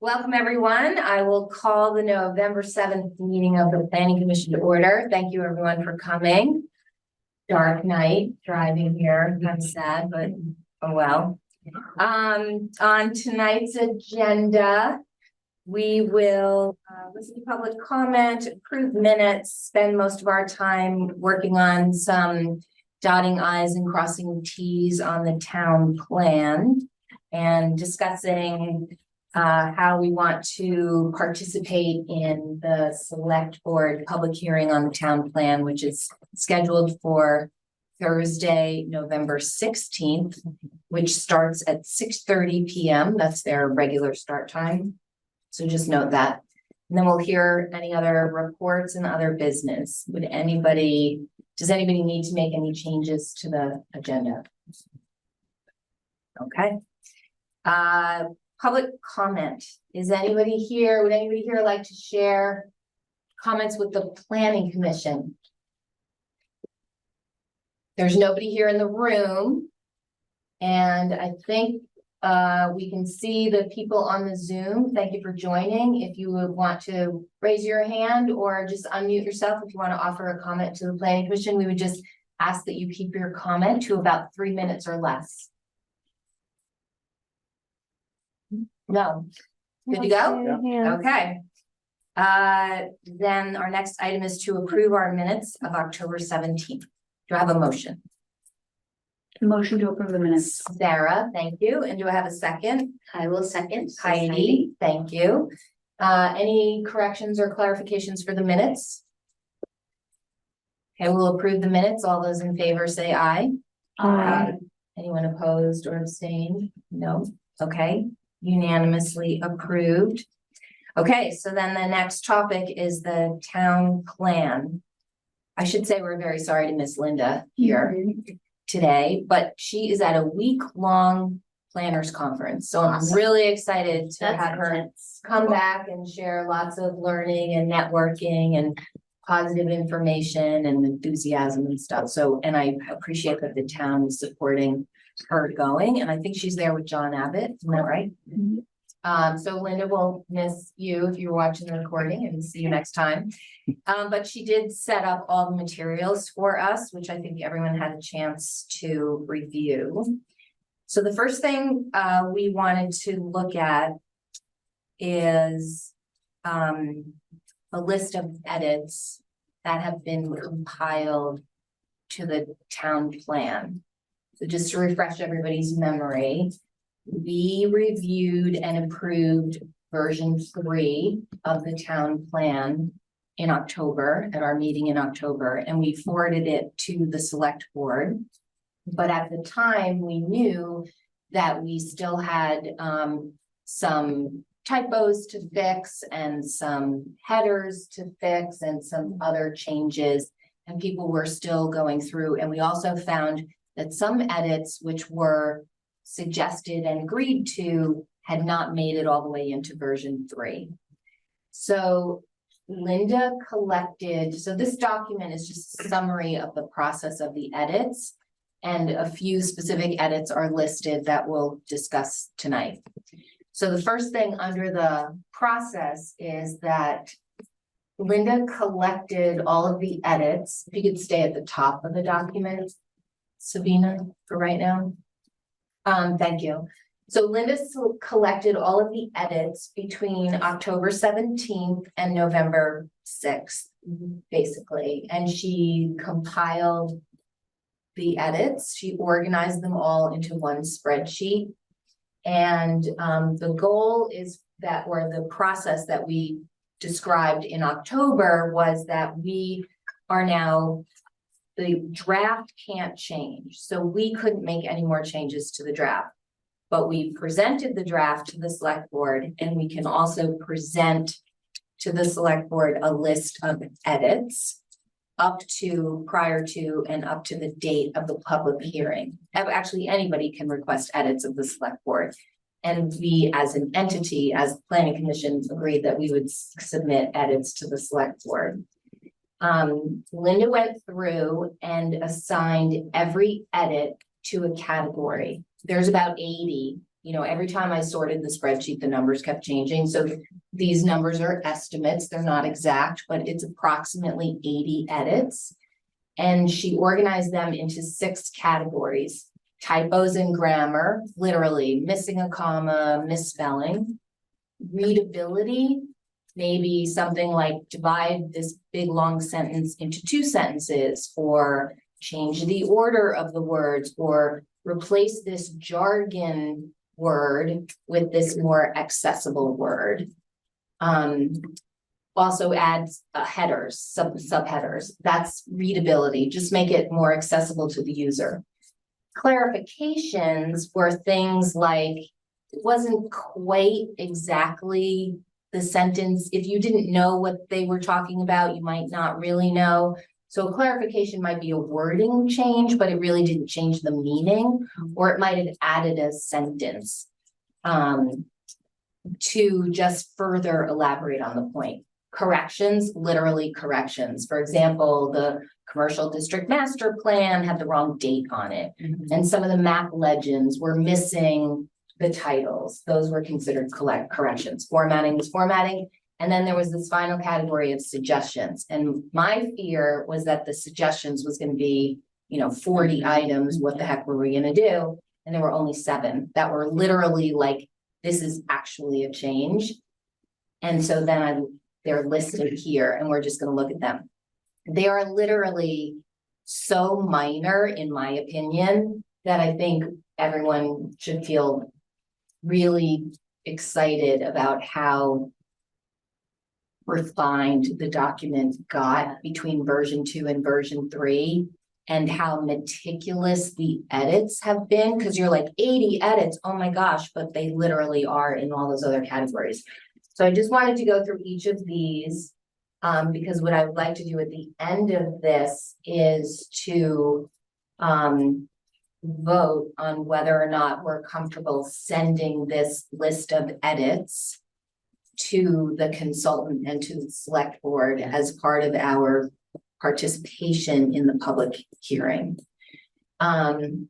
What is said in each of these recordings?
Welcome, everyone. I will call the November 7th meeting of the Planning Commission to order. Thank you, everyone, for coming. Dark night driving here. I'm sad, but oh well. On tonight's agenda, we will listen to public comment, approve minutes, spend most of our time working on some dotting I's and crossing T's on the town plan and discussing how we want to participate in the select board public hearing on the town plan, which is scheduled for Thursday, November 16th, which starts at 6:30 p.m. That's their regular start time. So just note that. And then we'll hear any other reports and other business. Does anybody need to make any changes to the agenda? Okay. Public comment. Is anybody here? Would anybody here like to share comments with the Planning Commission? There's nobody here in the room. And I think we can see the people on the Zoom. Thank you for joining. If you would want to raise your hand or just unmute yourself if you want to offer a comment to the Planning Commission, we would just ask that you keep your comment to about 3 minutes or less. No. Good to go? Yeah. Okay. Then our next item is to approve our minutes of October 17th. Do I have a motion? Motion to approve the minutes. Sarah, thank you. And do I have a second? I will second. Heidi, thank you. Any corrections or clarifications for the minutes? Okay, we'll approve the minutes. All those in favor say aye. Aye. Anyone opposed or abstained? No. Okay. Unanimously approved. Okay, so then the next topic is the town plan. I should say we're very sorry to miss Linda here today, but she is at a week-long planners conference. So I'm really excited to have her come back and share lots of learning and networking and positive information and enthusiasm and stuff. So, and I appreciate that the town is supporting her going, and I think she's there with John Abbott, isn't that right? Mm-hmm. So Linda will miss you if you're watching the recording, and see you next time. But she did set up all the materials for us, which I think everyone had a chance to review. So the first thing we wanted to look at is a list of edits that have been compiled to the town plan. So just to refresh everybody's memory, we reviewed and approved version 3 of the town plan in October, at our meeting in October, and we forwarded it to the select board. But at the time, we knew that we still had some typos to fix and some headers to fix and some other changes, and people were still going through. And we also found that some edits which were suggested and agreed to had not made it all the way into version 3. So Linda collected, so this document is just a summary of the process of the edits, and a few specific edits are listed that we'll discuss tonight. So the first thing under the process is that Linda collected all of the edits. If you could stay at the top of the document, Sabina, for right now. Thank you. So Linda collected all of the edits between October 17th and November 6th, basically. And she compiled the edits. She organized them all into one spreadsheet. And the goal is that, or the process that we described in October, was that we are now, the draft can't change. So we couldn't make any more changes to the draft, but we presented the draft to the select board, and we can also present to the select board a list of edits up to, prior to, and up to the date of the public hearing. Actually, anybody can request edits of the select board. And we, as an entity, as planning commission, agreed that we would submit edits to the select board. Linda went through and assigned every edit to a category. There's about 80 every time I sorted the spreadsheet, the numbers kept changing. So these numbers are estimates. They're not exact, but it's approximately 80 edits. And she organized them into 6 categories: typos in grammar, literally missing a comma, misspelling; readability, maybe something like divide this big long sentence into 2 sentences, or change the order of the words, or replace this jargon word with this more accessible word. Also adds headers, subheaders. That's readability. Just make it more accessible to the user. Clarifications were things like, it wasn't quite exactly the sentence. If you didn't know what they were talking about, you might not really know. So a clarification might be a wording change, but it really didn't change the meaning, or it might have added a sentence to just further elaborate on the point. Corrections, literally corrections. For example, the commercial district master plan had the wrong date on it. And some of the map legends were missing the titles. Those were considered corrections. Formatting was formatting. And then there was this final category of suggestions. And my fear was that the suggestions was going to be, 40 items. What the heck were we going to do? And there were only 7 that were literally like, this is actually a change. And so then they're listed here, and we're just going to look at them. They are literally so minor, in my opinion, that I think everyone should feel really excited about how refined the document got between version 2 and version 3, and how meticulous the edits have been. Because you're like, 80 edits, oh my gosh, but they literally are in all those other categories. So I just wanted to go through each of these, because what I would like to do at the end of this is to vote on whether or not we're comfortable sending this list of edits to the consultant and to the select board as part of our participation in the public hearing. Sorry.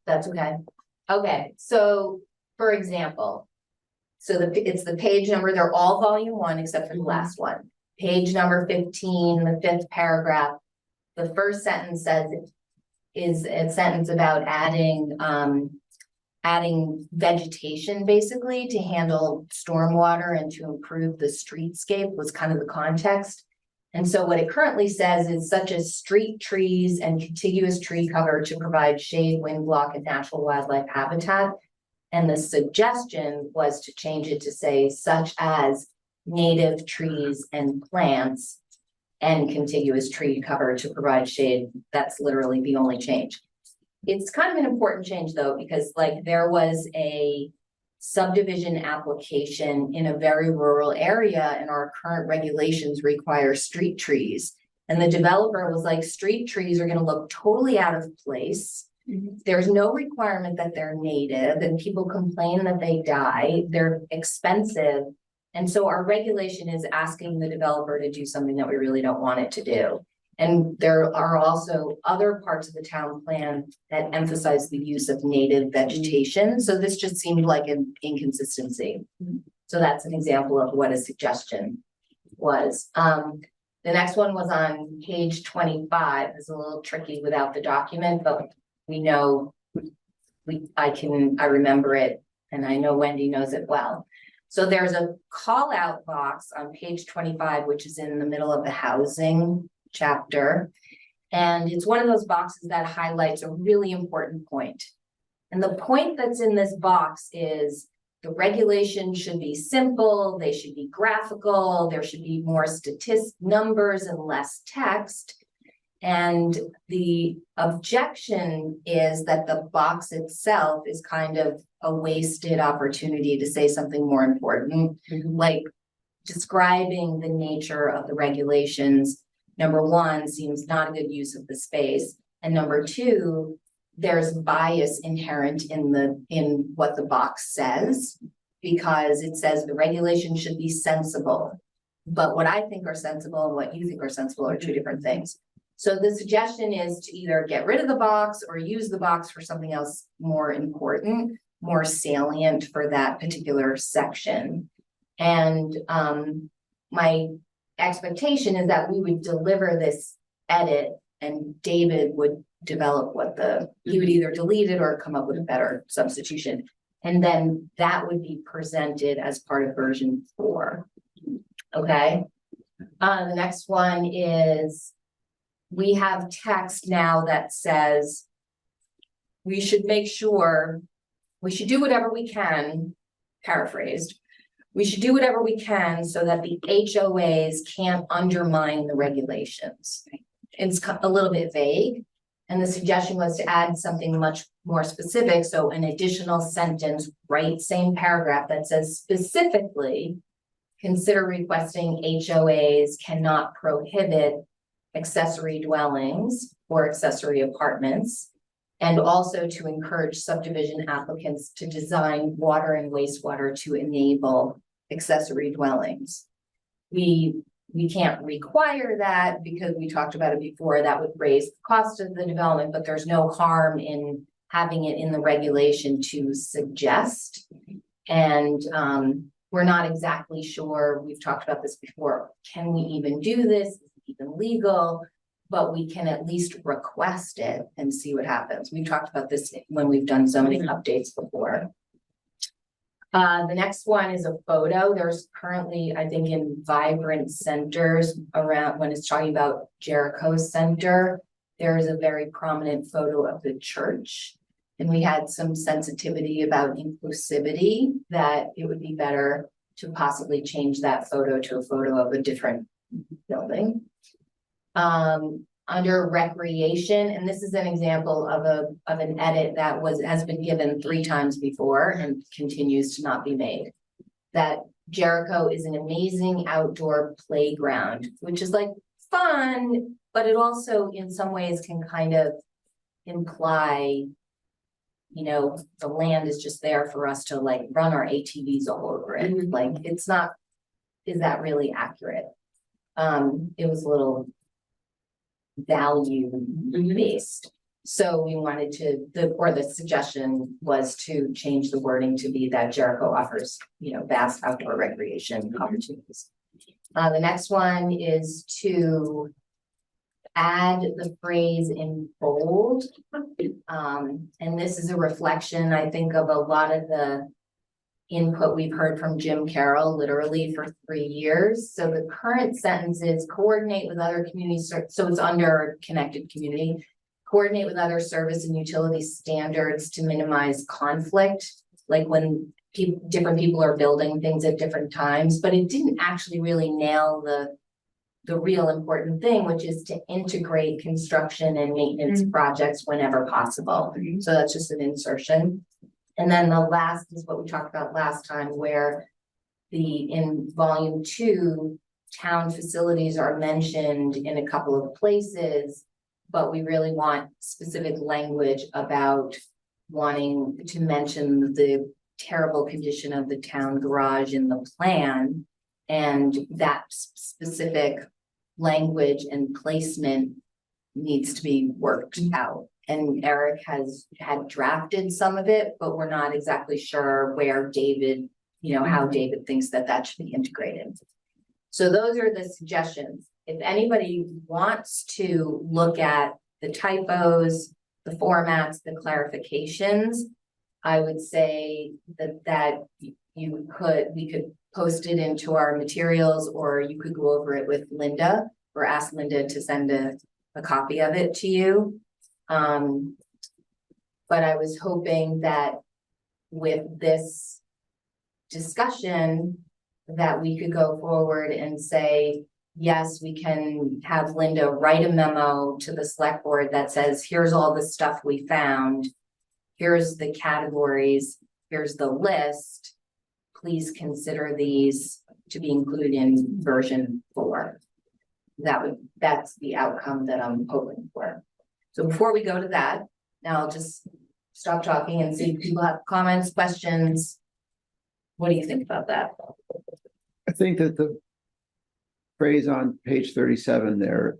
That's okay. Okay, so for example, it's the page number, they're all volume 1 except for the last one. Page number 15, the 5th paragraph. The first sentence is a sentence about adding vegetation basically to handle stormwater and to improve the streetscape was kind of the context. And so what it currently says is such as street trees and contiguous tree cover to provide shade, wind block, and natural wildlife habitat. And the suggestion was to change it to say such as native trees and plants and contiguous tree cover to provide shade. That's literally the only change. It's kind of an important change though, because there was a subdivision application in a very rural area and our current regulations require street trees. And the developer was like, street trees are going to look totally out of place. There's no requirement that they're native, and people complain that they die. They're expensive. And so our regulation is asking the developer to do something that we really don't want it to do. And there are also other parts of the town plan that emphasize the use of native vegetation. So this just seemed like an inconsistency. So that's an example of what a suggestion was. The next one was on page 25. It's a little tricky without the document, but we know I remember it, and I know Wendy knows it well. So there's a call out box on page 25, which is in the middle of the housing chapter. And it's one of those boxes that highlights a really important point. And the point that's in this box is the regulation should be simple, they should be graphical, there should be more numbers and less text. And the objection is that the box itself is kind of a wasted opportunity to say something more important, like describing the nature of the regulations. Number 1 seems not a good use of the space. And number 2, there's bias inherent in what the box says, because it says the regulation should be sensible. But what I think are sensible and what you think are sensible are 2 different things. So the suggestion is to either get rid of the box or use the box for something else more important, more salient for that particular section. And my expectation is that we would deliver this edit and David would develop he would either delete it or come up with a better substitution. And then that would be presented as part of version 4. Okay. The next one is we have text now that says we should make sure we should do whatever we can, paraphrased. We should do whatever we can so that the HOAs can't undermine the regulations. It's a little bit vague. And the suggestion was to add something much more specific. So an additional sentence, right, same paragraph that says specifically, consider requesting HOAs cannot prohibit accessory dwellings or accessory apartments. And also to encourage subdivision applicants to design water and wastewater to enable accessory dwellings. We can't require that because we talked about it before, that would raise the cost of the development, but there's no harm in having it in the regulation to suggest. And we're not exactly sure, we've talked about this before, can we even do this? Is it even legal? But we can at least request it and see what happens. We've talked about this when we've done zoning updates before. The next one is a photo. There's currently, I think, in vibrant centers around, when it's talking about Jericho Center, there is a very prominent photo of the church. And we had some sensitivity about inclusivity, that it would be better to possibly change that photo to a photo of a different building. Under recreation, and this is an example of an edit that has been given 3 times before and continues to not be made. That Jericho is an amazing outdoor playground, which is like fun, but it also in some ways can kind of imply, you know, the land is just there for us to like run our ATVs all over it. Like it's not, is that really accurate? It was a little value based. So we wanted to, the suggestion was to change the wording to be that Jericho offers, you know, vast outdoor recreation opportunities. The next one is to add the phrase in bold. And this is a reflection, I think, of a lot of the input we've heard from Jim Carroll literally for 3 years. So the current sentence is coordinate with other communities. So it's under connected community, coordinate with other service and utility standards to minimize conflict. Like when different people are building things at different times, but it didn't actually really nail the real important thing, which is to integrate construction and maintenance projects whenever possible. So that's just an insertion. And then the last is what we talked about last time, where in volume 2, town facilities are mentioned in a couple of places, but we really want specific language about wanting to mention the terrible condition of the town garage in the plan, and that specific language and placement needs to be worked out. And Eric had drafted some of it, but we're not exactly sure where David, you know, how David thinks that should be integrated. So those are the suggestions. If anybody wants to look at the typos, the formats, the clarifications, I would say that we could post it into our materials, or you could go over it with Linda or ask Linda to send a copy of it to you. But I was hoping that with this discussion that we could go forward and say, yes, we can have Linda write a memo to the select board that says, here's all the stuff we found. Here's the categories. Here's the list. Please consider these to be included in version 4. That's the outcome that I'm hoping for. So before we go to that, now I'll just stop talking and see if people have comments, questions. What do you think about that? I think that the phrase on page 37 there,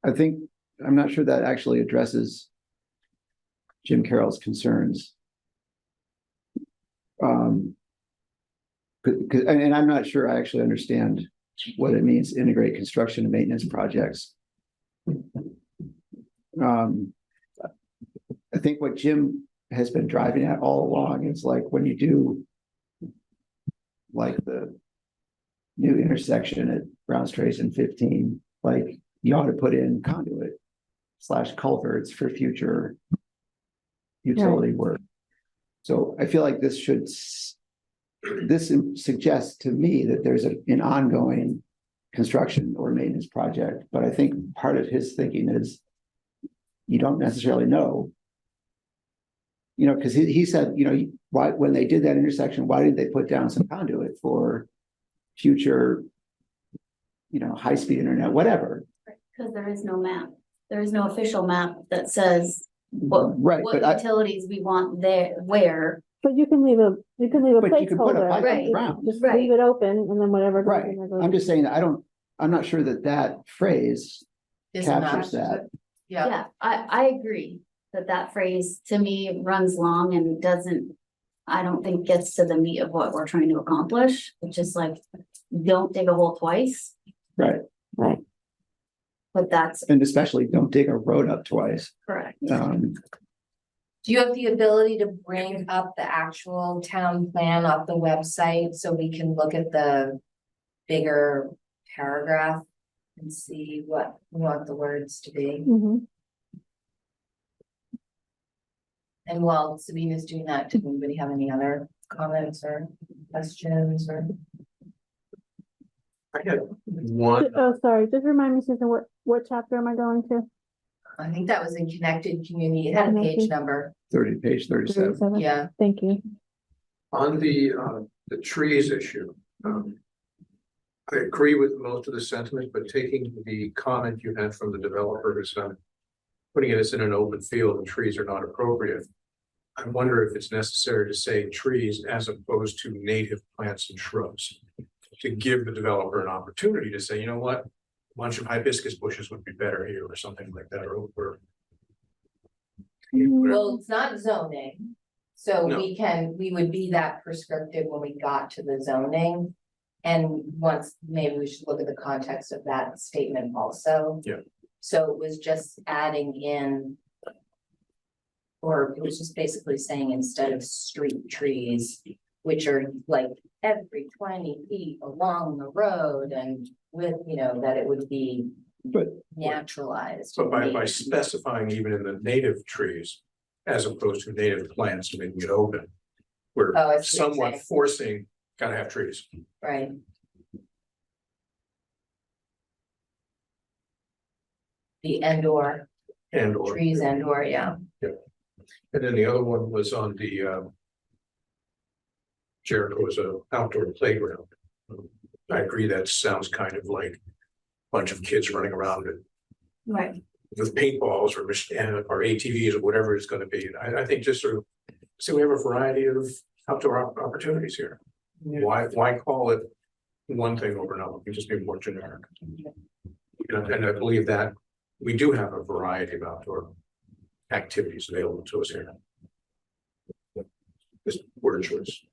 I think, I'm not sure that actually addresses Jim Carroll's concerns. And I'm not sure I actually understand what it means to integrate construction and maintenance projects. I think what Jim has been driving at all along is like when you do like the new intersection at Brown's Trace and 15, like you ought to put in conduit / culverts for future utility work. So I feel like this suggests to me that there's an ongoing construction or maintenance project, but I think part of his thinking is you don't necessarily know, because he said, why, when they did that intersection, why did they put down some conduit for future, high-speed internet, whatever? Because there is no map. There is no official map that says what utilities we want there, where. But you can leave a But you can put a placeholder. pipe Right. around. Just Right. leave it open and then whatever. goes Right. in there goes I'm in. just saying that I'm not sure that phrase Is captures not- that. Yeah, Yeah, I agree that phrase to me runs long and doesn't, I don't think gets to the meat of what we're trying to accomplish, which is like, don't dig a hole twice, Right. Right. but that's And especially don't dig a road up twice. correct. do you have the ability to bring up the actual town plan off the website so we can look at the bigger paragraph and see what we want the words to be? Mhm. And while Sabina's doing that, did anybody have any other comments or questions or? I had one, Oh, sorry, just remind me, Susan, what chapter am I going to? I think that was in connected community. It had a page Connected. number. Page 37. 37. Yeah. Thank you. on the trees issue. I agree with most of the sentiment, but taking the comment you had from the developer who's putting it as in an open field and trees are not appropriate. I wonder if it's necessary to say trees as opposed to native plants and shrubs. To give the developer an opportunity to say, you know what, a bunch of hibiscus bushes would be better here or something like that, or Well, it's not zoning. So No. we would be that prescriptive when we got to the zoning. And once, maybe we should look at the context of that statement also. Yeah. So it was just adding in. Or it was just basically saying instead of street trees, which are like every 20 feet along the road and with, that it would be But naturalized. so by specifying even in the native trees. As opposed to native plants, making it open. We're Oh, I see what you're somewhat saying. forcing, gotta have trees. Right. The and/or And or. trees and/or, yeah. And then the other one was on the Jericho as a outdoor playground. I agree, that sounds kind of like a bunch of kids running around it Right. with paintballs or ATVs or whatever it's gonna be. I think just sort of, so we have a variety of outdoor opportunities here. Why call it one thing over another? We just be more generic. And I believe that we do have a variety of outdoor activities available to us here. This word choice.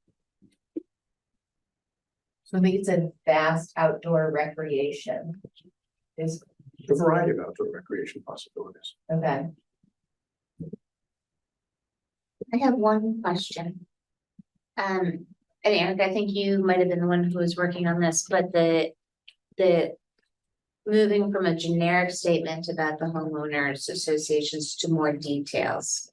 So I think it's a vast outdoor recreation. Is, A variety of outdoor recreation possibilities. okay, I have one question. And Eric, I think you might have been the one who was working on this, but the moving from a generic statement about the homeowners associations to more details.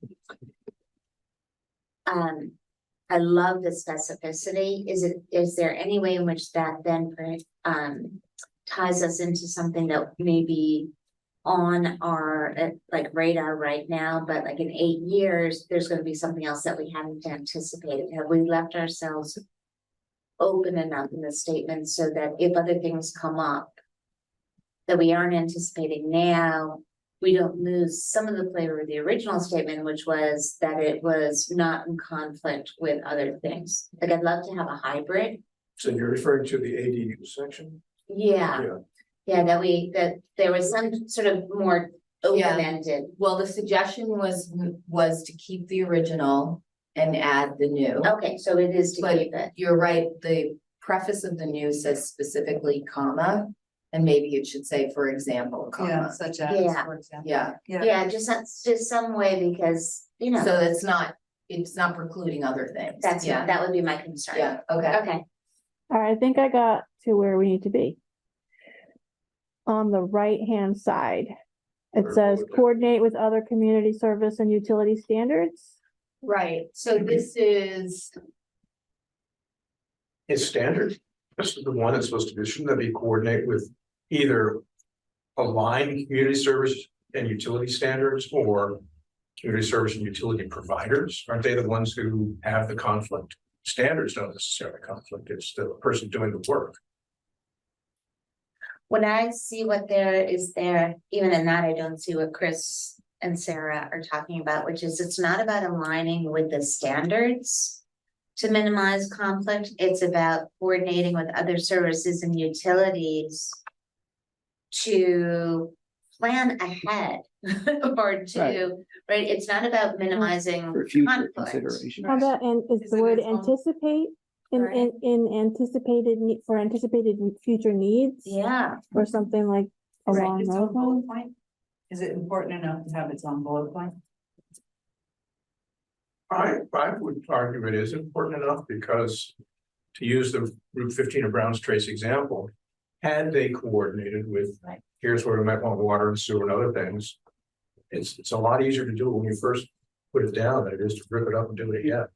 I love the specificity. Is there any way in which that then ties us into something that may be on our like radar right now, but like in 8 years, there's going to be something else that we haven't anticipated? Have we left ourselves open enough in the statement so that if other things come up that we aren't anticipating now, we don't lose some of the flavor of the original statement, which was that it was not in conflict with other things? Like, I'd love to have a hybrid. So you're referring to the ADU section? Yeah, Yeah, that there was some sort of more Yeah. open-ended. Well, the suggestion was to keep the original and add the new. Okay, so it is to But keep it. you're right, the preface of the new says specifically comma, and maybe it should say, for example, Yeah, comma. such as, Yeah. for example. Yeah, Yeah, just some way because, you know, so it's not precluding other things. Yeah, that would be my concern. yeah, okay. Okay, All right, I think I got to where we need to be. On the right-hand side, it Where says would that- coordinate with other community service and utility standards. Right, so this is, It's standard. This is the one that's supposed to be, shouldn't that be coordinate with either aligned community service and utility standards or community service and utility providers? Aren't they the ones who have the conflict? Standards don't necessarily conflict. It's the person doing the work. when I see what there is there, even in that, I don't see what Chris and Sarah are talking about, which is it's not about aligning with the standards to minimize conflict, it's about coordinating with other services and utilities to plan ahead or to, right, it's not about minimizing For future conflict. consideration. How about, and is Is the it word its own- anticipate in anticipated need for anticipated future needs? Yeah, Or something like Right, along its those own bullet lines? point? Is it important enough to have its own bullet point? I would argue it is important enough because to use the Route 15 of Brown's Trace example, had they coordinated with, Right. here's where we might want water and sewer and other things. It's a lot easier to do when you first put it down than it is to rip it up and do it again.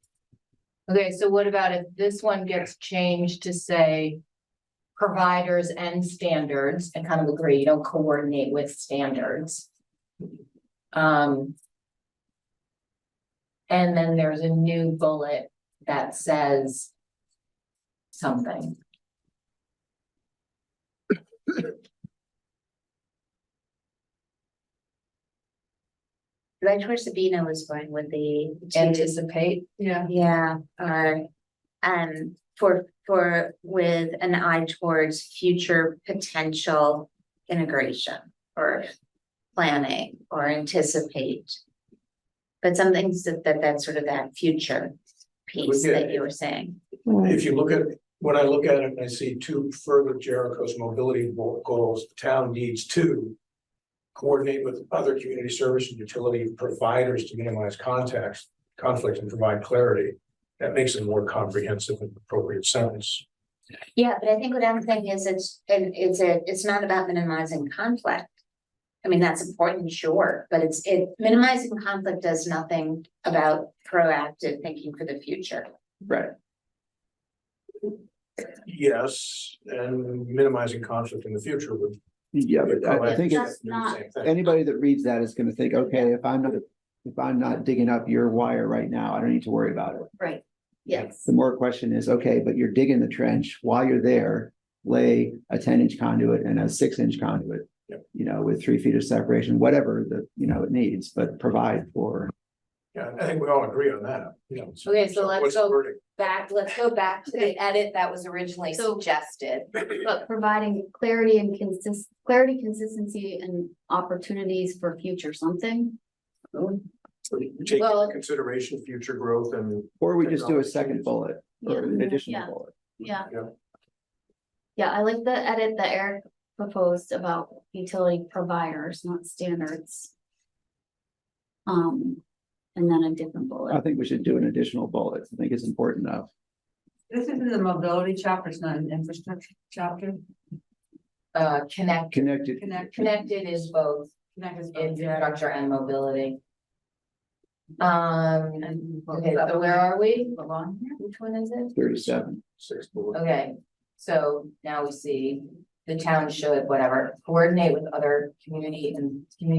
okay, so what about if this one gets changed to say providers and standards, and kind of agree, you don't coordinate with standards. And then there's a new bullet that says something. that's where Sabina was going with the. Anticipate, Yeah. Yeah, with an eye towards future potential integration or planning or anticipate. But some things that's sort of that future piece Yeah. that you were saying. Right. If you look at, when I look at it, and I see two further Jericho's mobility goals, the town needs to coordinate with other community service and utility providers to minimize conflict and provide clarity. That makes it more comprehensive and appropriate sentence. Yeah, but I think what I'm saying is it's not about minimizing conflict. I mean, that's important, sure, but minimizing conflict does nothing about proactive thinking for the future. Right. Yes, and minimizing conflict in the future would. Yeah, but I think That's it's, not- anybody that reads that is gonna think, okay, if I'm not digging up your wire right now, I don't need to worry about it. Right. Yes. The more question is, okay, but you're digging the trench, while you're there, lay a 10-inch conduit and a 6-inch conduit. Yep. You know, with 3 feet of separation, whatever it needs, but provide for. Yeah, I think we all agree on that, you know. Okay, so let's what's the go- wording? let's go back to the edit that was originally So- suggested. But providing clarity and consistency and opportunities for future something. Take Well- into consideration future growth and. Or we just do a second bullet or an Yeah. additional Yeah. bullet. Yeah. Yeah. Yeah, I like the edit that Eric proposed about utility providers, not standards. And then a different I bullet. think we should do an additional bullet. I think it's important enough. This is in the mobility chapter, it's not an infrastructure chapter. Connected. Connected is both infrastructure and mobility. Okay, so where are we? Along here. Which one is it? 37. Sixth bullet. Okay, so now we see the town should, whatever, coordinate with other community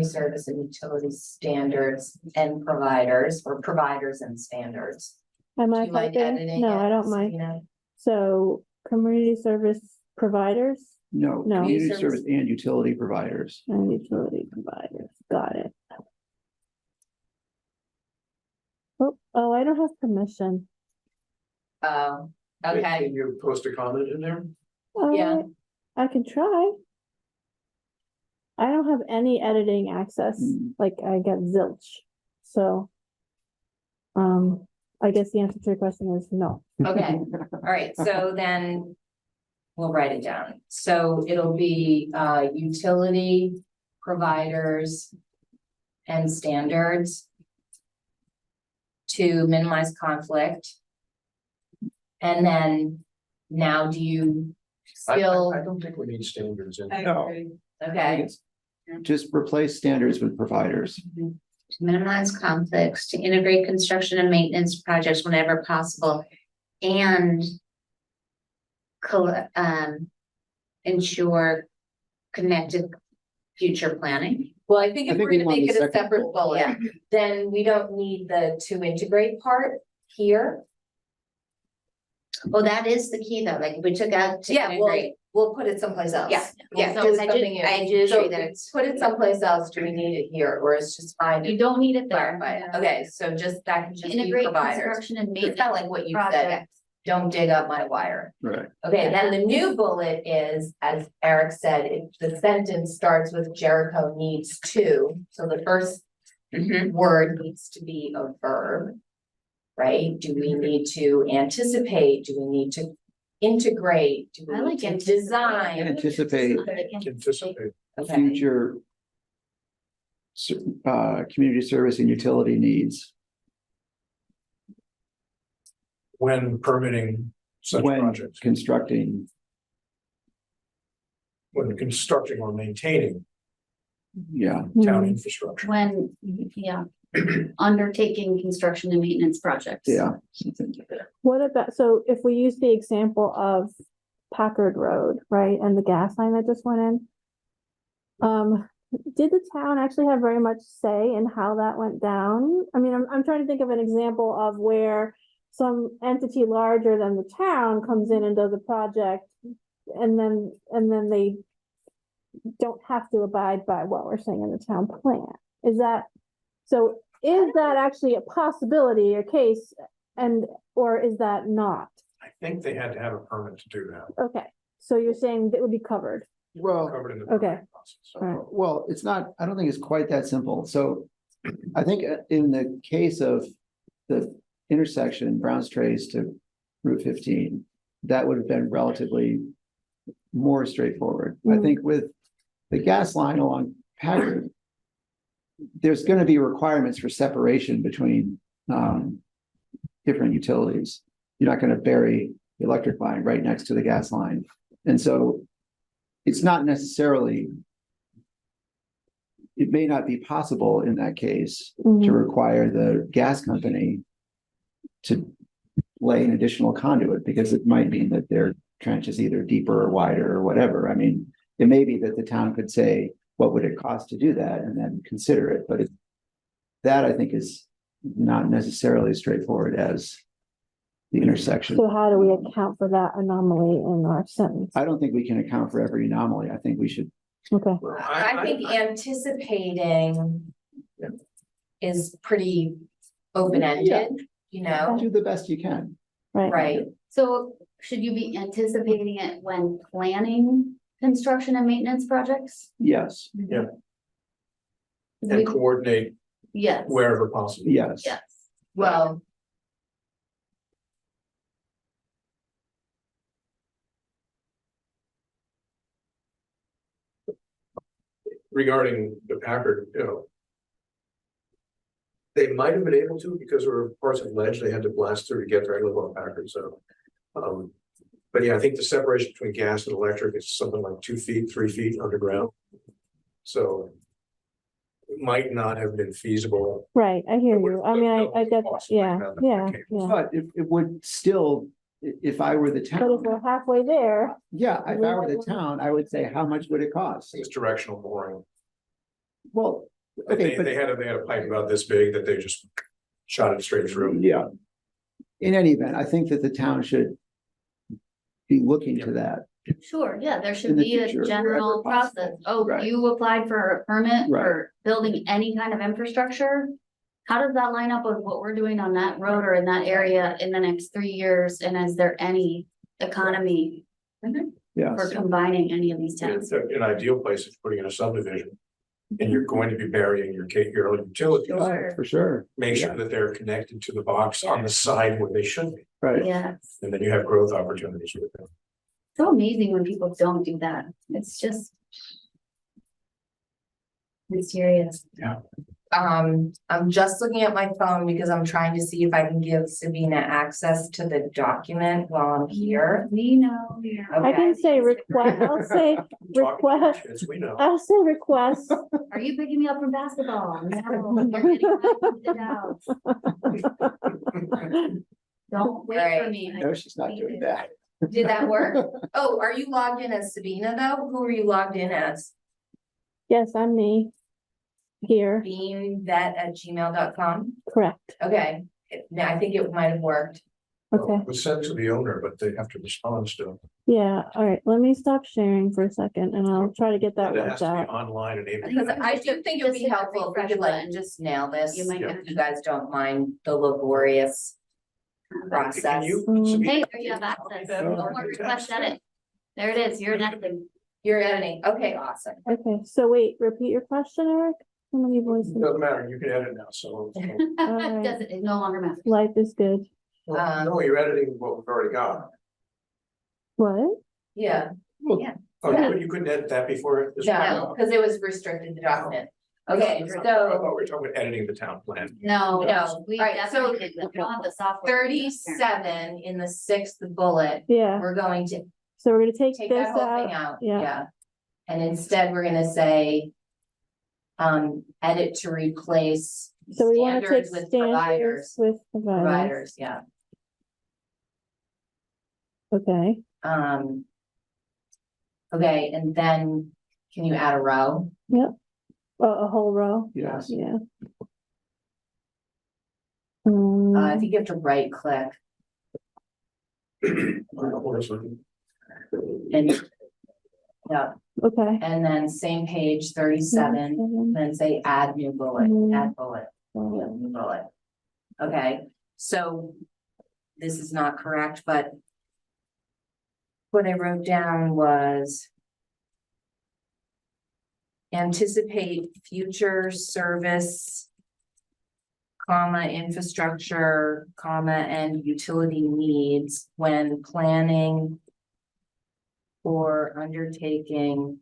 service and utility standards and providers, or providers and standards. Am Do I you mind typing? editing No, it, I don't mind. Sabina? So community service providers No, No. community Service. service and utility providers. and utility providers. Got it. Oh, I don't have permission. Oh, okay, Can you post a comment in there? Yeah. I can try. I don't have any editing access, like I get zilch, so. I guess the answer to your question is no. Okay, all right, so then we'll write it down. So it'll be utility providers and standards to minimize conflict. And then now do you still, I don't think we need standards in. I No. agree. okay, Just replace standards with providers. To minimize conflicts, to integrate construction and maintenance projects whenever possible, and ensure connected future planning. well, I think I if think we're we gonna want make the it a second separate bullet. bullet, Yeah. then we don't need the to integrate part here. Well, that is the key though, like if we took out to Yeah, integrate. we'll put it someplace else. Yeah, yeah, We'll because do I do, something else. I do So agree that it's, put it someplace else, do we need it here, or it's just fine You to don't need it there. clarify it? Okay, so just, that can just be Integrate providers. construction and It's maintenance not like what you said, projects. don't dig up my wire. Right. Okay, then the new bullet is, as Eric said, the sentence starts with Jericho needs to, so the first word needs to be a verb. Right? Do we need to anticipate? Do we need to integrate? Do we I need like to anticipate. design? Anticipate Anticipate Okay, future community service and utility needs when permitting such when projects, constructing. when constructing or maintaining Yeah, town Hmm. infrastructure. When, yeah, undertaking construction and maintenance projects. yeah. What about, so if we use the example of Packard Road, right, and the gas line that just went in? Did the town actually have very much say in how that went down? I mean, I'm trying to think of an example of where some entity larger than the town comes in and does a project, and then they don't have to abide by what we're saying in the town plan. Is that actually a possibility, a case, or is that not? I think they had to have a permit to do that, Okay, so you're saying that would be covered. Well, covered in the Okay. permitting process. Alright. well, it's not, I don't think it's quite that simple. So I think in the case of the intersection Browns Trace to Route 15, that would have been relatively more straightforward. I Mm. think with the gas line along Packard, there's going to be requirements for separation between different utilities. You're not going to bury the electric line right next to the gas line. And so it's not necessarily, it may not be possible in that case to Mhm. require the gas company to lay an additional conduit, because it might mean that their trench is either deeper or wider or whatever. I mean, it may be that the town could say, what would it cost to do that, and then consider it, but that I think is not necessarily as straightforward as the intersection. So how do we account for that anomaly in our sentence? I don't think we can account for every anomaly. I think we should, Okay, Well, I think anticipating is pretty open-ended, you know, do the best you can. right? So should you be anticipating it when planning construction and maintenance projects? Yes, And coordinate Yes, wherever possible. yes. yes. Well, Regarding the Packard, they might have been able to, because there were parts of ledge they had to blast through to get there. I live on Packard, so. But yeah, I think the separation between gas and electric is something like 2 feet, 3 feet underground. So it might not have been feasible. right, I hear It would you. have I mean, I felt get that, possibly yeah, found that yeah, case. yeah. But it would still, if I were the But if town, we're halfway there, yeah, if I were the town, I would say, how much would it cost? It's directional boring. Well, okay, They had a pipe about this big that they just shot it straight through. yeah. In any event, I think that the town should be looking to that. Sure, yeah, there In should the be a future, general wherever possible. process. Oh, Right. you applied for a permit Right. for building any kind of infrastructure? How does that line up with what we're doing on that road or in that area in the next 3 years? And is there any economy Yes. for combining any of these It's tasks. an ideal place is putting in a subdivision. And you're going to be burying your utilities. Right, for sure. Make sure that they're connected to the box on the side where they should be, Right. Yeah, and then you have growth opportunities with them. so amazing when people don't do that. It's just mysterious. I'm just looking at my phone because I'm trying to see if I can give Sabina access to the document while I'm here. We know, yeah. I can say request, I'll say Talk to your request, kids, we know. I'll say request. Are you picking me up from basketball? No, you're getting right to the house. Don't wait for me. No, she's not doing that. Did that work? Oh, are you logged in as Sabina though? Who are you logged in as? Yes, I'm me. Here, beanvet@gmail.com? correct, Okay, I think it might have worked. okay, It was sent to the owner, but they have to respond still. yeah, all right, let me stop sharing for a second and I'll try to get that It has worked to be out. online and able. Because I do think it would be Just hit the helpful if we refresh could like button. just nail this, You might if have you guys don't mind the laborious Can process. you? Mm. Sabina, Hey, can there you have access. that No on more your request text? edit. There it is. You're nothing. You're editing, okay, awesome. Okay, so wait, repeat your question, Eric? How many voices? Doesn't matter, you can edit now, so. Alright. Doesn't, it no longer matters. Life is good. No, you're editing what we've already got. What? Yeah, Oh, Yeah. you couldn't edit that before? this no, was- because it was restricted the document. Okay, I thought so we were talking about editing the town plan. No, No. we Alright, so definitely did. We don't have the software. 37 in the 6th bullet, Yeah, we're going to so we're gonna take take this that whole thing out, out, yeah. yeah. And instead, we're gonna say. Edit to replace So we wanna take standards with standards providers, with providers, yeah. okay, Okay, and then can you add a row? a whole row, Yes. yeah. I think you have to right click and, yeah, Okay. and then same page 37, then say add new bullet, add bullet, yeah, new bullet. Okay, so this is not correct, but what I wrote down was anticipate future service, comma, infrastructure, comma, and utility needs when planning or undertaking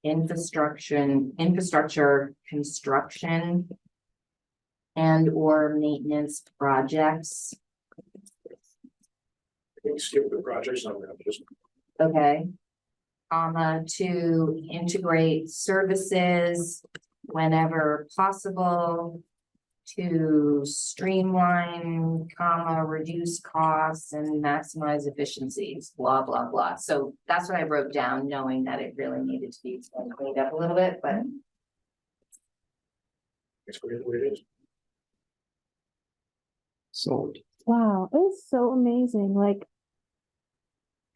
infrastructure construction and or maintenance projects. Skip the projects, I'm gonna just. Okay. Comma, to integrate services whenever possible. To streamline, comma, reduce costs and maximize efficiencies, blah, blah, blah. So that's what I wrote down, knowing that it really needed to be cleaned up a little bit, but It's weird the way it is. Sold. Wow, it's so amazing, like,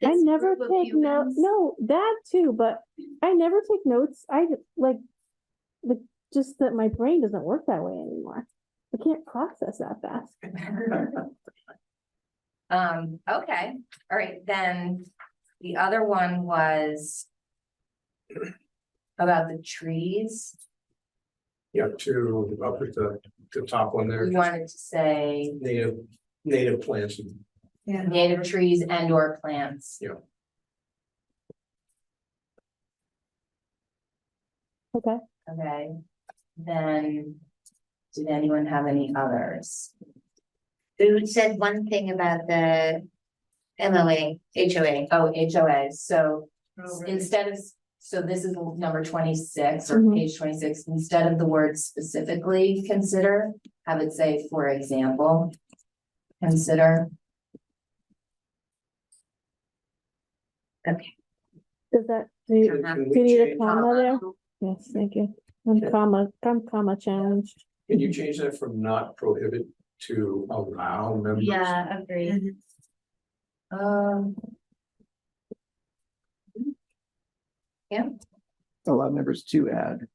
I This never group of take notes, humans- no, that too, but I never take notes, like, just that my brain doesn't work that way anymore. I can't process that fast. okay, all right, then the other one was about the trees. Yeah, to up at the top one there, We wanted to say native plants. native trees and or plants. Okay, Okay, then, did anyone have any others? You said one thing about the MOA, HOA. Oh, HOA, so instead of, so this is number 26 or Mhm. page 26, instead of the word specifically consider, have it say, for example, consider. does that, do you Can do you need a change- comma there? Yes, thank you. I'm comma challenged. Can you change that from not prohibit to allow members? Yeah, agreed. Um. Yeah, Allow members to add.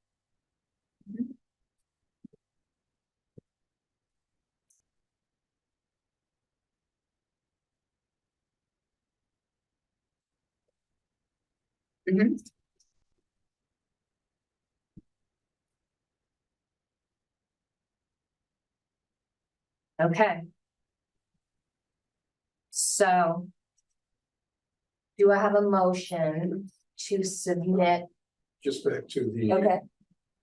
Mhm. Okay. So. Do I have a motion to submit? Just back to the. Okay.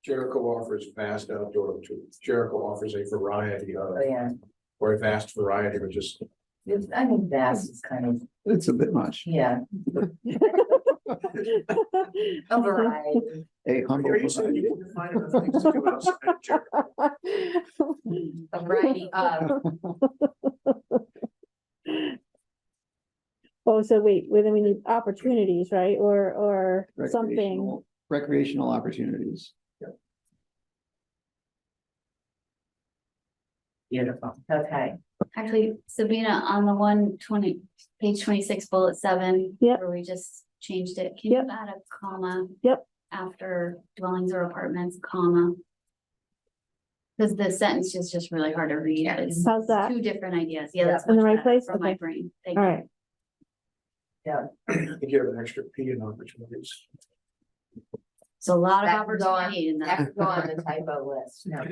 Jericho offers vast outdoor, Jericho offers a variety of, Oh, yeah. or a vast variety of just. I think vast is kind of, It's a bit much. yeah, a variety. A humble Are you saying you variety. didn't find enough things to do outside of Jericho? A variety of, Oh, so wait, well, then we need opportunities, right? Or something. Recreational opportunities. beautiful, okay. Actually, Sabina, on the 120, page 26, bullet 7. Yep. Where we just changed it, can you Yep. add a comma? Yep. After dwellings or apartments, comma? Because the sentence is just really hard to read. It's How's that? two different ideas. Yeah, that's In the much right better place? from my Okay. brain. Thank All you. right, I think you have an extra P in opportunities. It's a lot of That can go on- opportunity in That that. could go on the typo list, no.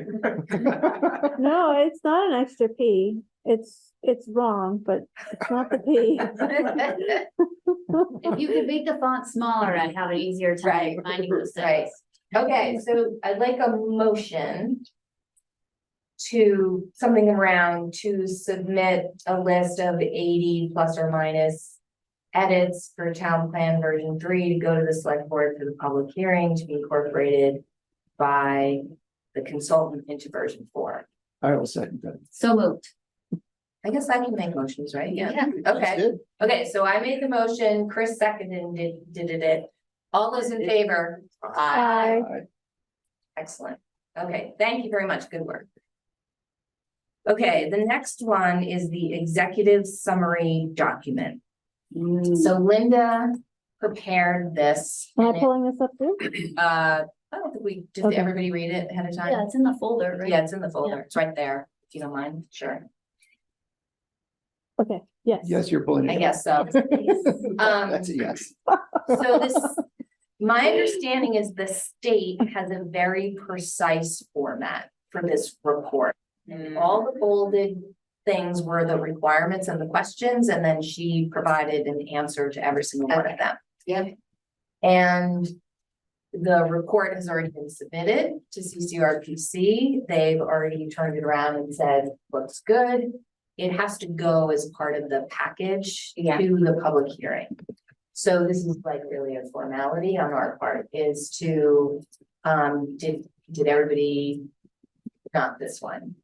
no, it's not an extra P, it's wrong, but it's not the P. If you could make the font smaller, I'd have an easier Right, time finding those right. things. Okay, so I'd like a motion. To something around to submit a list of 80 plus or minus. Edits for town plan version 3 to go to the select board for the public hearing to be incorporated. By the consultant into version 4. I will second that. So moved. I guess I can make motions, right? Yeah. Okay, Good. okay, so I made the motion, Chris seconded it. All those in favor? Aye. Excellent. Okay, thank you very much. Good work. Okay, the next one is the executive summary document. So Linda prepared this. Am I and it- pulling this up too? I don't think we, did Okay. everybody read it ahead of time? Yeah, it's in the folder, right? Yeah, it's in the folder. It's right there, if you don't mind. Sure. Okay, yes. Yes, you're pulling it. I up. guess so. That's a yes. So this, my understanding is the state has a very precise format for this report. And all the bolded things were the requirements and the questions, and then she provided an answer to every single one of them. Yep. And the report has already been submitted to CCRPC. They've already turned it around and said, looks good. It has to go as part of the package Yeah. to the public hearing. So this is like really a formality on our part is to, did everybody, not this one,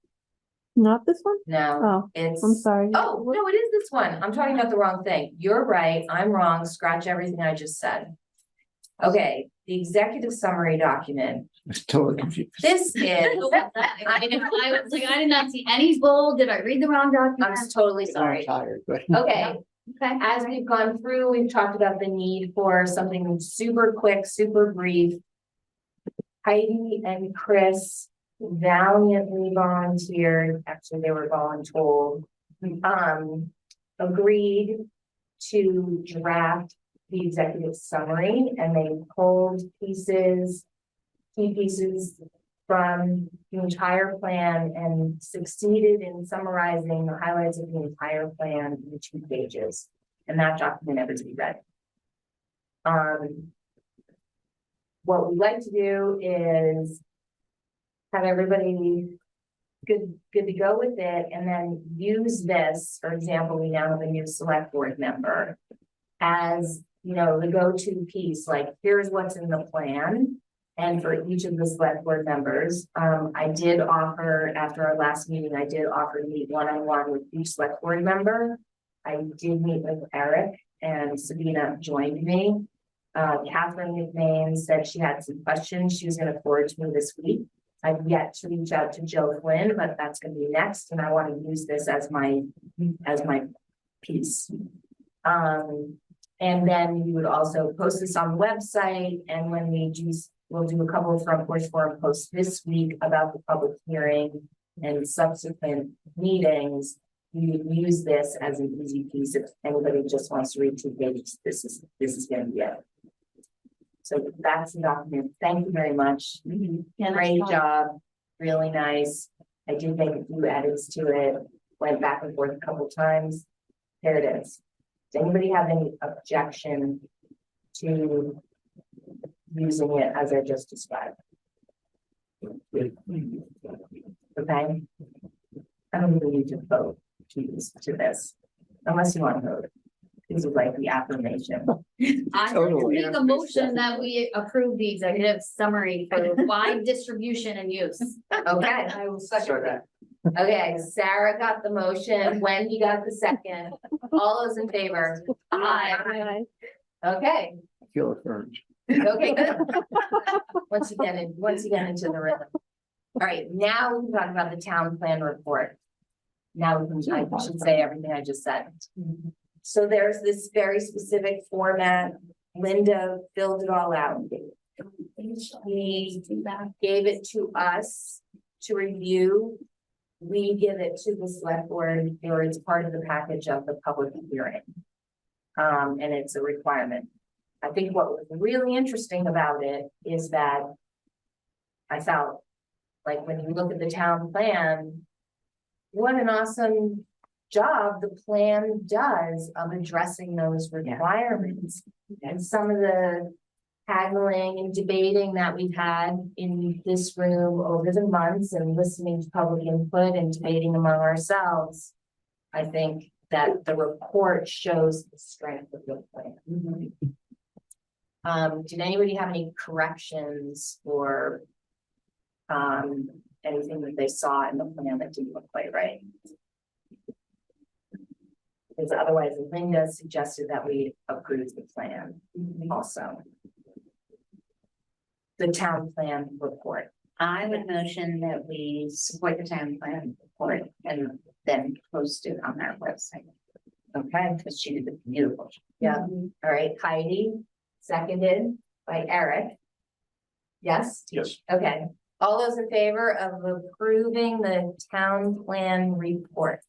Not this one? no, Oh, it's. I'm sorry. Oh, no, it is this one. I'm talking about the wrong thing. You're right. I'm wrong. Scratch everything I just said. Okay, the executive summary document. I was totally confused. This is, I was like, I did not see any bold. Did I read the wrong I'm document? totally I'm sorry. tired, but. Okay, Okay. as we've gone through, we've talked about the need for something super quick, super brief. Heidi and Chris valiantly volunteered, actually they were voluntold, agreed to draft the executive summary, and they pulled key pieces from the entire plan and succeeded in summarizing the highlights of the entire plan in 2 pages. And that document everybody read. What we'd like to do is have everybody good to go with it, and then use this, for example, we now have a new select board member. As, you know, the go-to piece, like, here's what's in the plan. And for each of the select board members, I did offer, after our last meeting, I did offer to meet one-on-one with each select board member. I did meet with Eric, and Sabina joined me. Catherine McMahon said she had some questions she was gonna forward to me this week. I've yet to reach out to Joe Flynn, but that's gonna be next, and I want to use this as my piece. And then we would also post this on the website, and when we do, we'll do a couple of front porch forum posts this week about the public hearing and subsequent meetings. We would use this as an easy piece if anybody just wants to read 2 pages. This is gonna be it. So that's the document. Thank you very much. Yeah, Great nice job, really nice. I did make a few edits to it, went back and forth a couple times. There it is. Does anybody have any objection to using it as I just described? Okay. I don't even need to vote to use to this, unless you want to vote. This is like the affirmation. I Totally. make a motion that we approve the executive summary for wide distribution and use. Okay, I will second that. okay, Sarah got the motion, Wendy got the second, all those in favor? Aye. Okay, I feel affirmed. okay, good. Once you get into the rhythm. All right, now we can talk about the town plan report. Now we can, I should say everything I just said. So there's this very specific format. Linda filled it all out. He gave it to us to review. We give it to the select board, or it's part of the package of the public hearing. And it's a requirement. I think what was really interesting about it is that I felt like when you look at the town plan, what an awesome job the plan does of addressing those requirements. And some of the haggling and debating that we've had in this room over the months and listening to public input and debating among ourselves, I think that the report shows the strength of the plan. Did anybody have any corrections or anything that they saw in the plan that didn't look quite right? Because otherwise Linda suggested that we approve the plan also. The town plan report. I would motion that we support the town plan report and then post it on our website. Okay, Because she did a beautiful job. yeah, all right, Heidi, seconded by Eric. Yes, Yes. okay, all those in favor of approving the town plan report?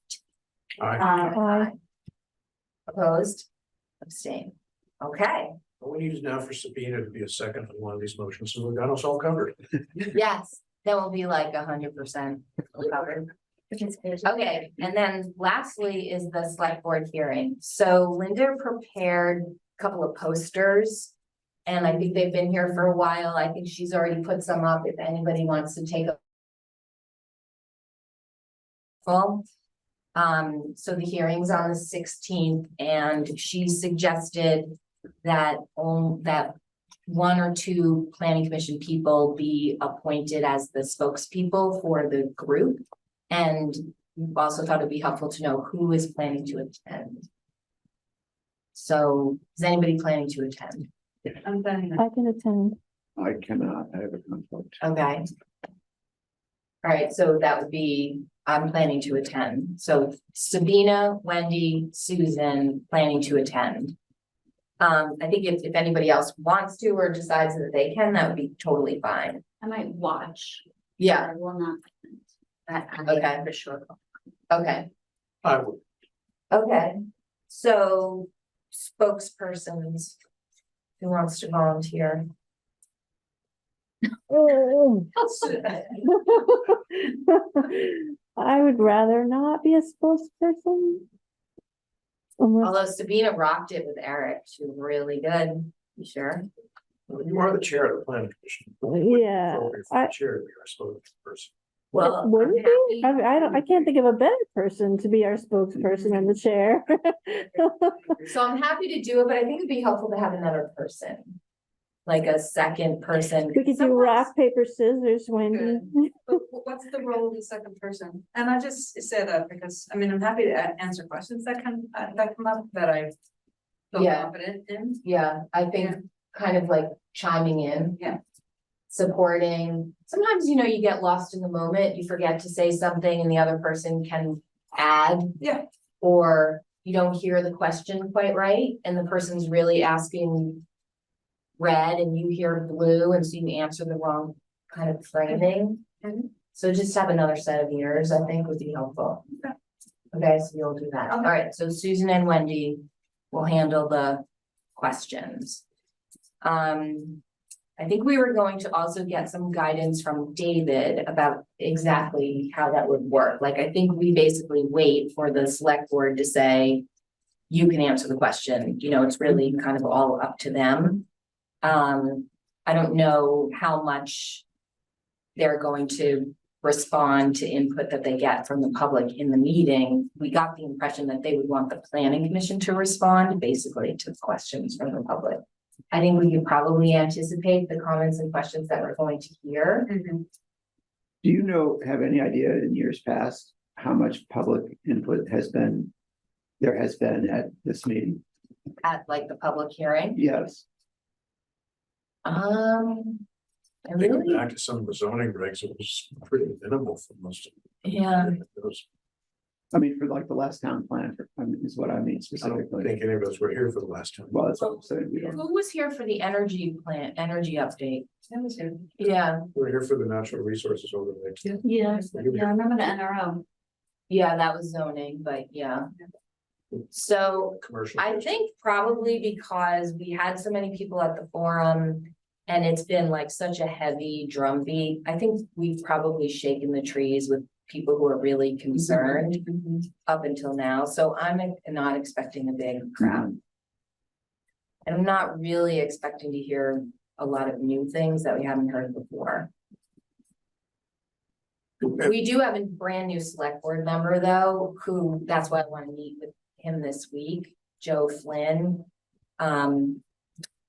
Aye. Opposed? Abstain. Okay, All we need is now for Sabina to be a second on one of these motions, so we've got us all covered. yes, that will be like 100% covered. Okay, and then lastly is the select board hearing. So Linda prepared a couple of posters. And I think they've been here for a while. I think she's already put some up if anybody wants to take a. Full. So the hearing's on the 16th and she suggested that that one or two planning commission people be appointed as the spokespeople for the group. And we also thought it'd be helpful to know who is planning to attend. So is anybody planning to attend? I'm done. I can attend. I cannot, I have a conflict. Okay. All right, so that would be, I'm planning to attend. So Sabina, Wendy, Susan, planning to attend. I think if anybody else wants to or decides that they can, that would be totally fine. I might watch. Yeah, I will not. okay, For sure. okay, I would. okay. So spokespersons, who wants to volunteer? I would rather not be a spokesperson. Unless, Although Sabina rocked it with Eric, she was really good. You sure? You are the chair of the planning commission. yeah, Chair, you're a spokesperson. Well, wouldn't be? I'm I can't think of a better person to be our spokesperson and the chair. So I'm happy to do it, but I think it'd be helpful to have another person. Like a second person. We could do Sometimes- rock, paper, scissors, Wendy. But what's the role of the second person? And I just say that because, I mean, I'm happy to answer questions that come up that I feel Yeah. confident in. Yeah, I think kind of like chiming in. Yeah. Supporting. Sometimes, you get lost in the moment, you forget to say something and the other person can add. Yeah. Or you don't hear the question quite right and the person's really asking red and you hear blue and so you answer the wrong kind of framing. Mhm. So just have another set of ears, I think would be helpful. Okay. Okay, so you'll do that. All Okay. right, so Susan and Wendy will handle the questions. I think we were going to also get some guidance from David about exactly how that would work. Like, I think we basically wait for the select board to say, you can answer the question, you know, it's really kind of all up to them. I don't know how much they're going to respond to input that they get from the public in the meeting. We got the impression that they would want the planning commission to respond basically to questions from the public. I think we could probably anticipate the comments and questions that we're going to hear. Do you know, have any idea in years past, how much public input there has been at this meeting? At like the public hearing. Yes, I Thinking really, back to some of the zoning regs, it was pretty minimal for most of them. yeah, I mean, for like the last town plan, is what I mean I don't specifically. think any of us were here for the last time. Well, that's what I'm saying, we don't. who was here for the energy update? That was good. Yeah, We were here for the natural resources overlay. Yeah, I remember the NRO. yeah, that was zoning, but yeah. So Commercial. I think probably because we had so many people at the forum. And it's been like such a heavy drumbeat. I think we've probably shaken the trees with people who are really concerned up until now. So I'm not expecting a big crowd. And I'm not really expecting to hear a lot of new things that we haven't heard before. We do have a brand new select board member though, who, that's why I want to meet with him this week, Joe Flynn.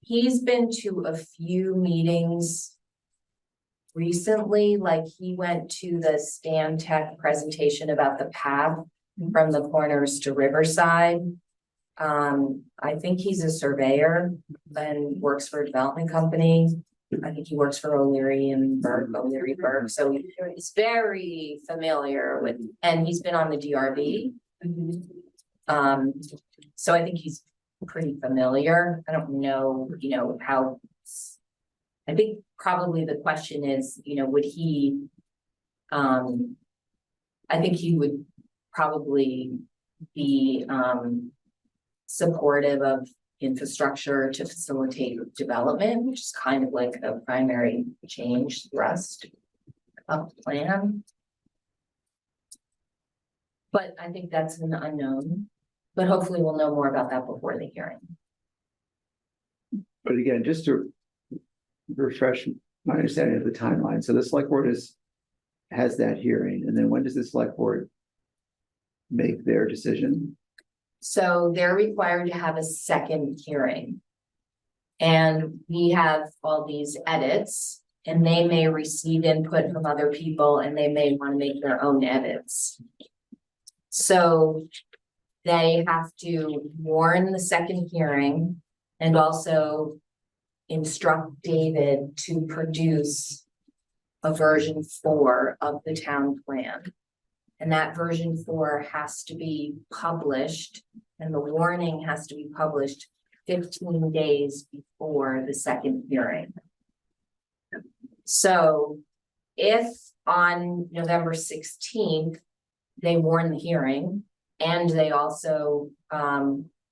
He's been to a few meetings recently, like he went to the Stan Tech presentation about the path from the corners to Riverside. I think he's a surveyor and works for a development company. I think he works for O'Leary Burke, so he's very familiar with, and he's been on the DRB. So I think he's pretty familiar. I don't know, you know, how. I think probably the question is, you know, would he, I think he would probably be, supportive of infrastructure to facilitate development, which is kind of like a primary change thrust of the plan. But I think that's an unknown. But hopefully we'll know more about that before the hearing. But again, just to refresh my understanding of the timeline, so the select board has that hearing, and then when does the select board make their decision? So they're required to have a second hearing. And we have all these edits, and they may receive input from other people, and they may want to make their own edits. So they have to warn the second hearing and also instruct David to produce a version 4 of the town plan. And that version 4 has to be published, and the warning has to be published 15 days before the second hearing. So if on November 16th, they warn the hearing, and they also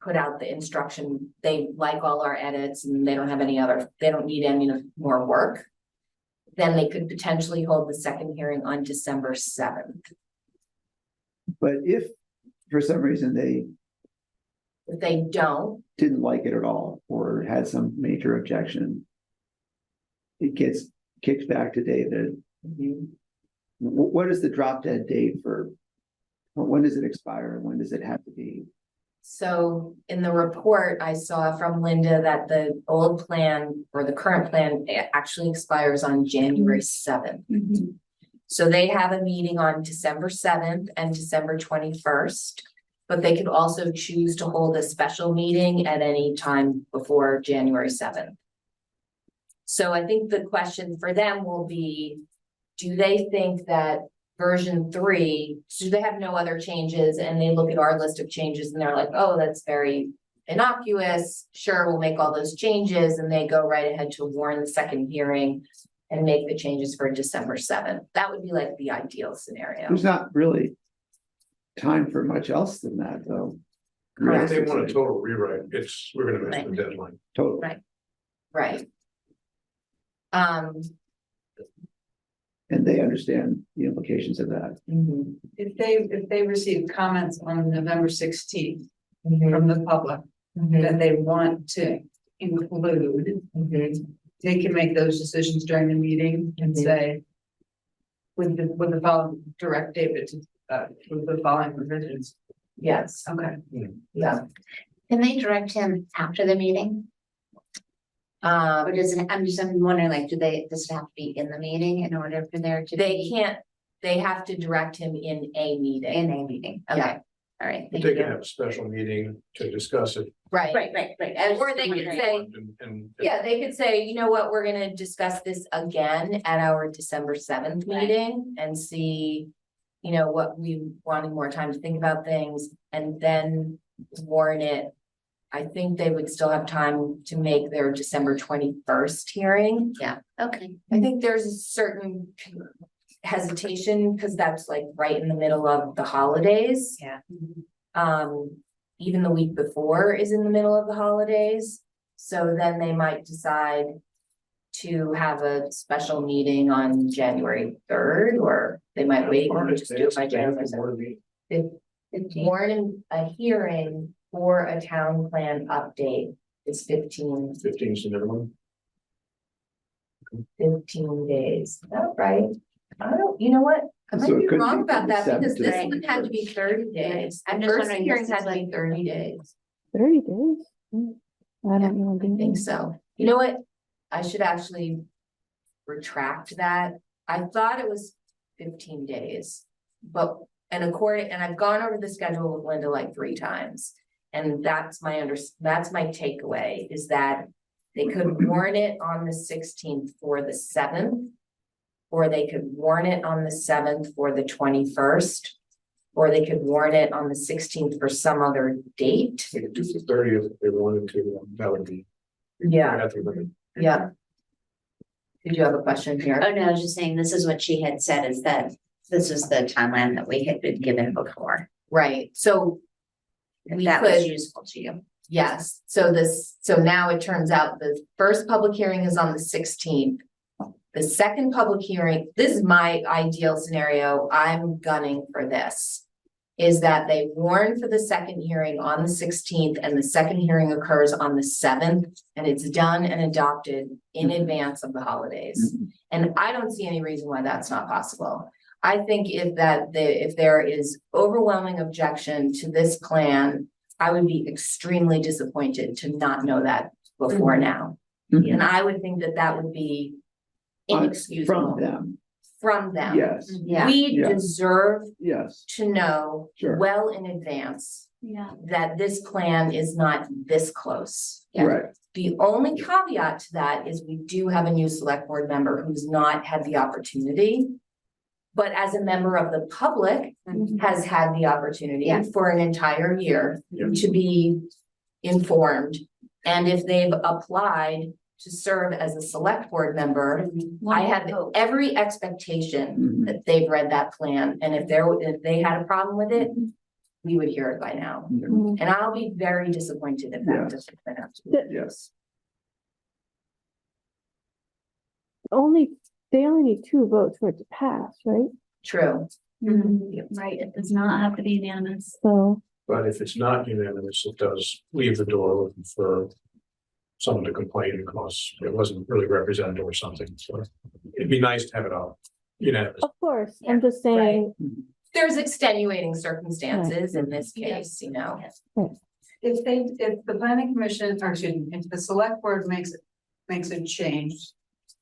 put out the instruction, they like all our edits and they don't have any other, they don't need any more work, then they could potentially hold the second hearing on December 7th. But if for some reason they If they don't, didn't like it at all, or had some major objection, it gets kicked back to David. What is the drop dead date for, when does it expire, and when does it have to be? so in the report I saw from Linda that the old plan or the current plan actually expires on January 7th. So they have a meeting on December 7th and December 21st, but they could also choose to hold a special meeting at any time before January 7th. So I think the question for them will be, do they think that version 3, so they have no other changes and they look at our list of changes and they're like, oh, that's very innocuous. Sure, we'll make all those changes, and they go right ahead to warn the second hearing and make the changes for December 7th. That would be like the ideal scenario. There's not really time for much else than that, though. If they want a total rewrite, we're gonna miss the Right. deadline. Totally. Right. Right. And they understand the implications of that. mhm, If they receive comments on November 16th mhm, from the public mhm, that they want to include, mhm. they can make those decisions during the meeting and Mhm. say. With the following, direct David to, with the following provisions. Yes, Okay. yeah. Can they direct him after the meeting? Or does it, I'm wondering, like, does it have to be in the meeting in order for there to They be can't, they have to direct him in a meeting. in a meeting? Yeah. Okay, all right, They thank can you. have a special meeting to discuss it. Right, Right. I was Or just they could wondering. say- And yeah, they could say, you know what, we're gonna discuss this again at our December 7th Right. meeting and see. You know, what we wanting more time to think about things and then warn it. I think they would still have time to make their December 21st hearing. Yeah, okay. I think there's a certain hesitation, because that's like right in the middle of the holidays. Yeah. Even the week before is in the middle of the holidays, so then they might decide to have a special meeting on January 3rd, or they might wait and just do it by January 7th. Warning a hearing for a town plan update is 15 15's the minimum. 15 days, is that right? I don't, you know what, I So might it be could wrong be about from the that, because 7th to this the one had to be 30 days. I'm The just first wondering, hearing this had is to be like- 30 days. 30 days? I don't know. I think so. You know what? I should actually retract that. I thought it was 15 days. But, and I've gone over the schedule with Linda like 3 times. And that's my takeaway, is that they could warn it on the 16th for the 7th. Or they could warn it on the 7th for the 21st. Or they could warn it on the 16th for some other date. They could do the 30th if they wanted to, that would be. Yeah, That's what they- yeah. Did you have a question here? Oh, no, I was just saying, this is what she had said, is that this was the timeline that we had been given before. Right, so. If We that was could, useful to you. yes, so now it turns out the first public hearing is on the 16th. The second public hearing, this is my ideal scenario, I'm gunning for this. Is that they warn for the second hearing on the 16th and the second hearing occurs on the 7th. And it's done and adopted in advance of the holidays. And I don't see any reason why that's not possible. I think if there is overwhelming objection to this plan, I would be extremely disappointed to not know that before now. Mhm. And I would think that that would be inexcusable From them, from them. yes, Yeah. We Yeah. deserve yes, to know sure, well in advance Yeah. that this plan is not this close. right, The only caveat to that is we do have a new select board member who's not had the opportunity. But as a member of the public has had the opportunity Yeah. for an entire year Yeah. to be informed. And if they've applied to serve as a select board member, I have every expectation Mhm. that they've read that plan, and if they had a problem with it, we would hear it by now. Mhm. And I'll be very disappointed if Yeah. that doesn't turn out. yes. They only need 2 votes for it to pass, right? True, Right, it does not have to be unanimous. So, But if it's not unanimous, it does leave the door open for someone to complain because it wasn't really represented or something, so it'd be nice to have it all unanimous. of course, I'm just saying, there's extenuating circumstances in this case, you know. If the planning commission, or excuse me, if the select board makes a change.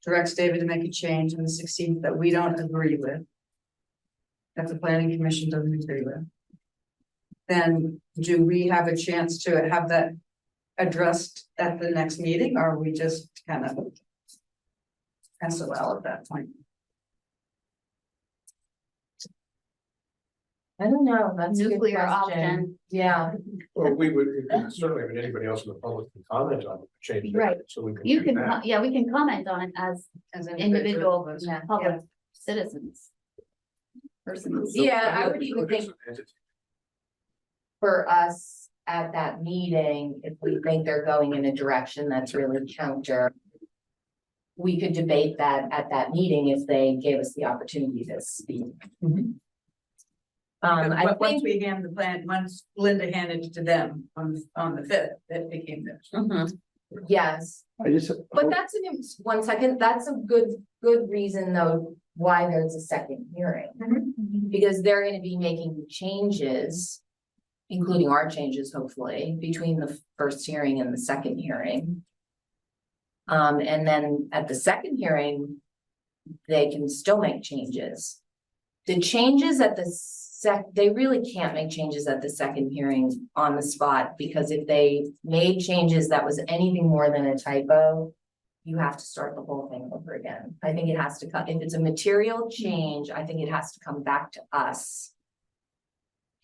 Directs David to make a change on the 16th that we don't agree with. That the planning commission doesn't agree with. Then do we have a chance to have that addressed at the next meeting, or are we just kind of SOL at that point? I don't know, that's a good Nuclear question. option. Yeah, Well, we could certainly, I mean, anybody else in the public can comment on it, change it, Right. so we can. You do can, that. yeah, we can comment on it as As individual yeah. public citizens. Persons. Yeah, I would even think for us at that meeting, if we think they're going in a direction that's really counter. we could debate that at that meeting if they gave us the opportunity to speak. I But once think, we hand the plan, once Linda handed it to them on the fifth, it became theirs. yes, I just. but that's one second, that's a good reason though, why there's a second hearing. Because they're gonna be making changes, including our changes, hopefully, between the first hearing and the second hearing. And then at the second hearing, they can still make changes. The changes at the they really can't make changes at the second hearing on the spot, because if they made changes that was anything more than a typo, you have to start the whole thing over again. I think it has to come, if it's a material change, I think it has to come back to us.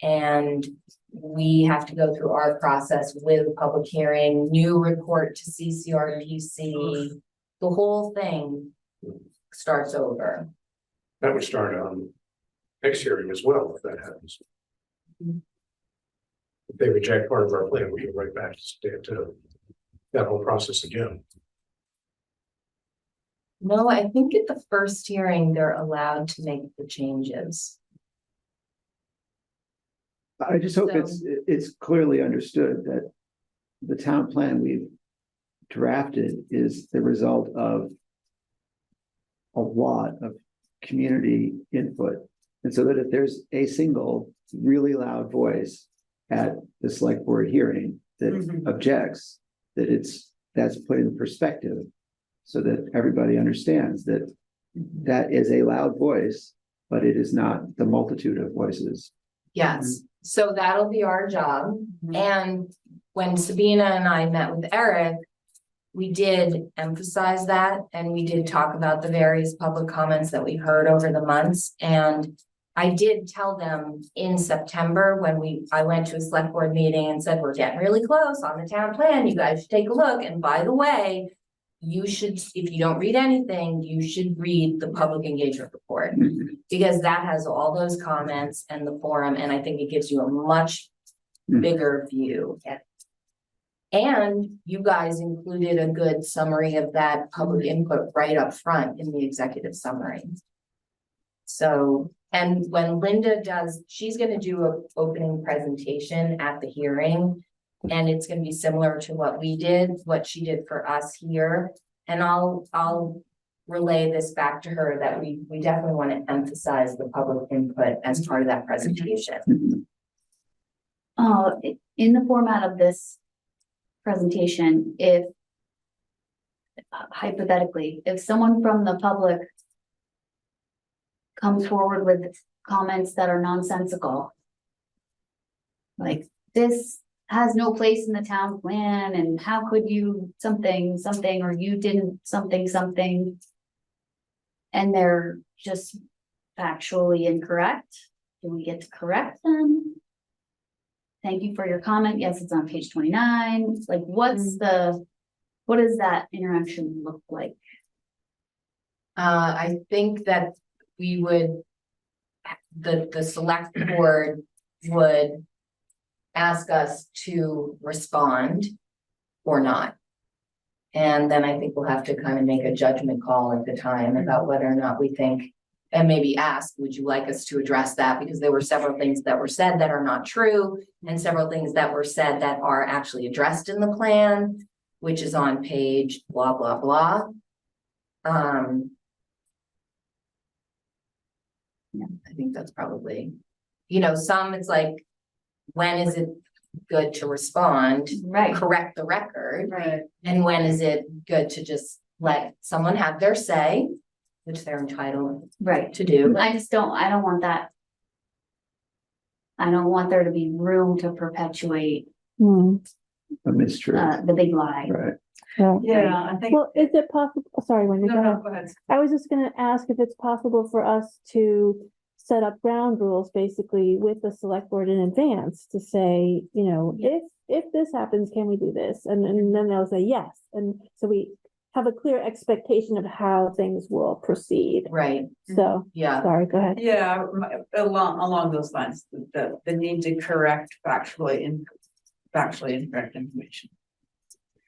And we have to go through our process with a public hearing, new report to CCRPC, the whole thing starts over. That would start on next hearing as well, if that happens. If they reject part of our plan, we go right back to that whole process again. No, I think at the first hearing, they're allowed to make the changes. I just hope it's clearly understood that the town plan we've drafted is the result of a lot of community input. And so that if there's a single really loud voice at the select board hearing that objects, that's put in perspective so that everybody understands that that is a loud voice, but it is not the multitude of voices. Yes, so that'll be our job. And when Sabina and I met with Eric, we did emphasize that, and we did talk about the various public comments that we heard over the months. And I did tell them in September when I went to a select board meeting and said, we're getting really close on the town plan, you guys should take a look. And by the way, you should, if you don't read anything, you should read the public engagement report, because that has all those comments and the forum, and I think it gives you a much bigger view. And you guys included a good summary of that public input right up front in the executive summary. So, and when Linda does, she's gonna do an opening presentation at the hearing. And it's gonna be similar to what she did for us here. And I'll relay this back to her that we definitely want to emphasize the public input as part of that presentation. In the format of this presentation, if hypothetically, if someone from the public comes forward with comments that are nonsensical, like this has no place in the town plan, and how could you something, or you didn't something, and they're just factually incorrect, do we get to correct them? Thank you for your comment. Yes, it's on page 29. Like, what does that interaction look like? I think that we would, the select board would ask us to respond or not. And then I think we'll have to kind of make a judgment call at the time about whether or not we think, and maybe ask, would you like us to address that? Because there were several things that were said that are not true, and several things that were said that are actually addressed in the plan, which is on page blah, blah, blah. Yeah, I think that's probably, some it's like, when is it good to respond? Right. Correct the record. Right. And when is it good to just let someone have their say, which they're entitled to do. I don't want that. I don't want there to be room to perpetuate A mistruth, the big lie. right? Yeah, I think. Well, is it possible, sorry, Wendy, go ahead. Go ahead. I was just gonna ask if it's possible for us to set up ground rules basically with the select board in advance to say, if this happens, can we do this? And then they'll say yes. And so we have a clear expectation of how things will proceed. Right, So, yeah. sorry, go ahead. Yeah, along those lines, the need to correct factually incorrect information.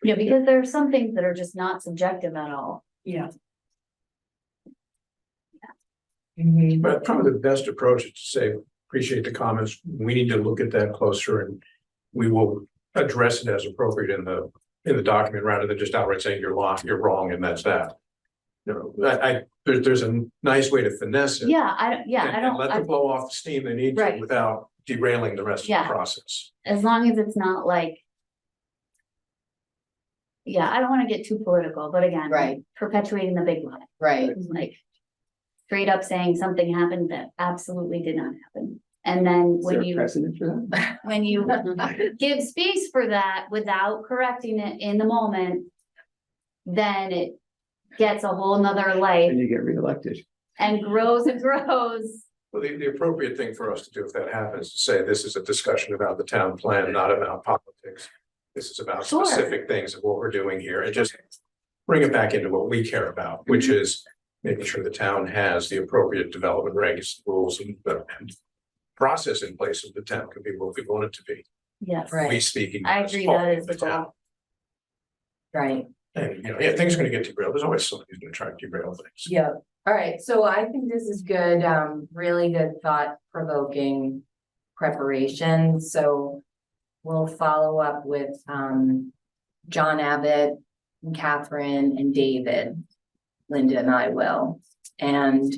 Yeah, because there are some things that are just not subjective at all. Yeah. Mhm. But probably the best approach is to say, appreciate the comments, we need to look at that closer and we will address it as appropriate in the document rather than just outright saying you're lost, you're wrong, and that's that. You know, there's a nice way to finesse it. Yeah, I don't, yeah, I and don't, let them blow off the steam they need to Right. without derailing the rest of Yeah. the process. as long as it's not like. Yeah, I don't wanna get too political, but again. Right. Perpetuating the big lie, Right, like. Straight up saying something happened that absolutely did not happen. And then Is there when a you, precedent for that? when you give space for that without correcting it in the moment. Then it gets a whole nother life And you get reelected. and grows and grows. Well, the appropriate thing for us to do if that happens, is to say this is a discussion about the town plan, not about politics. This is about Sure. specific things of what we're doing here and just bring it back into what we care about, which is making sure the town has the appropriate development regs, rules and process in place so the town can be what we want it to be. Yes. Right. We speaking. I as agree, all that of is the the goal. town. right. And, you know, yeah, things are gonna get derailed. There's always somebody who's gonna try to derail things. Yeah, all right, so I think this is good, really good thought provoking preparation, so. We'll follow up with, John Abbott, and Catherine and David. Linda and I will, and.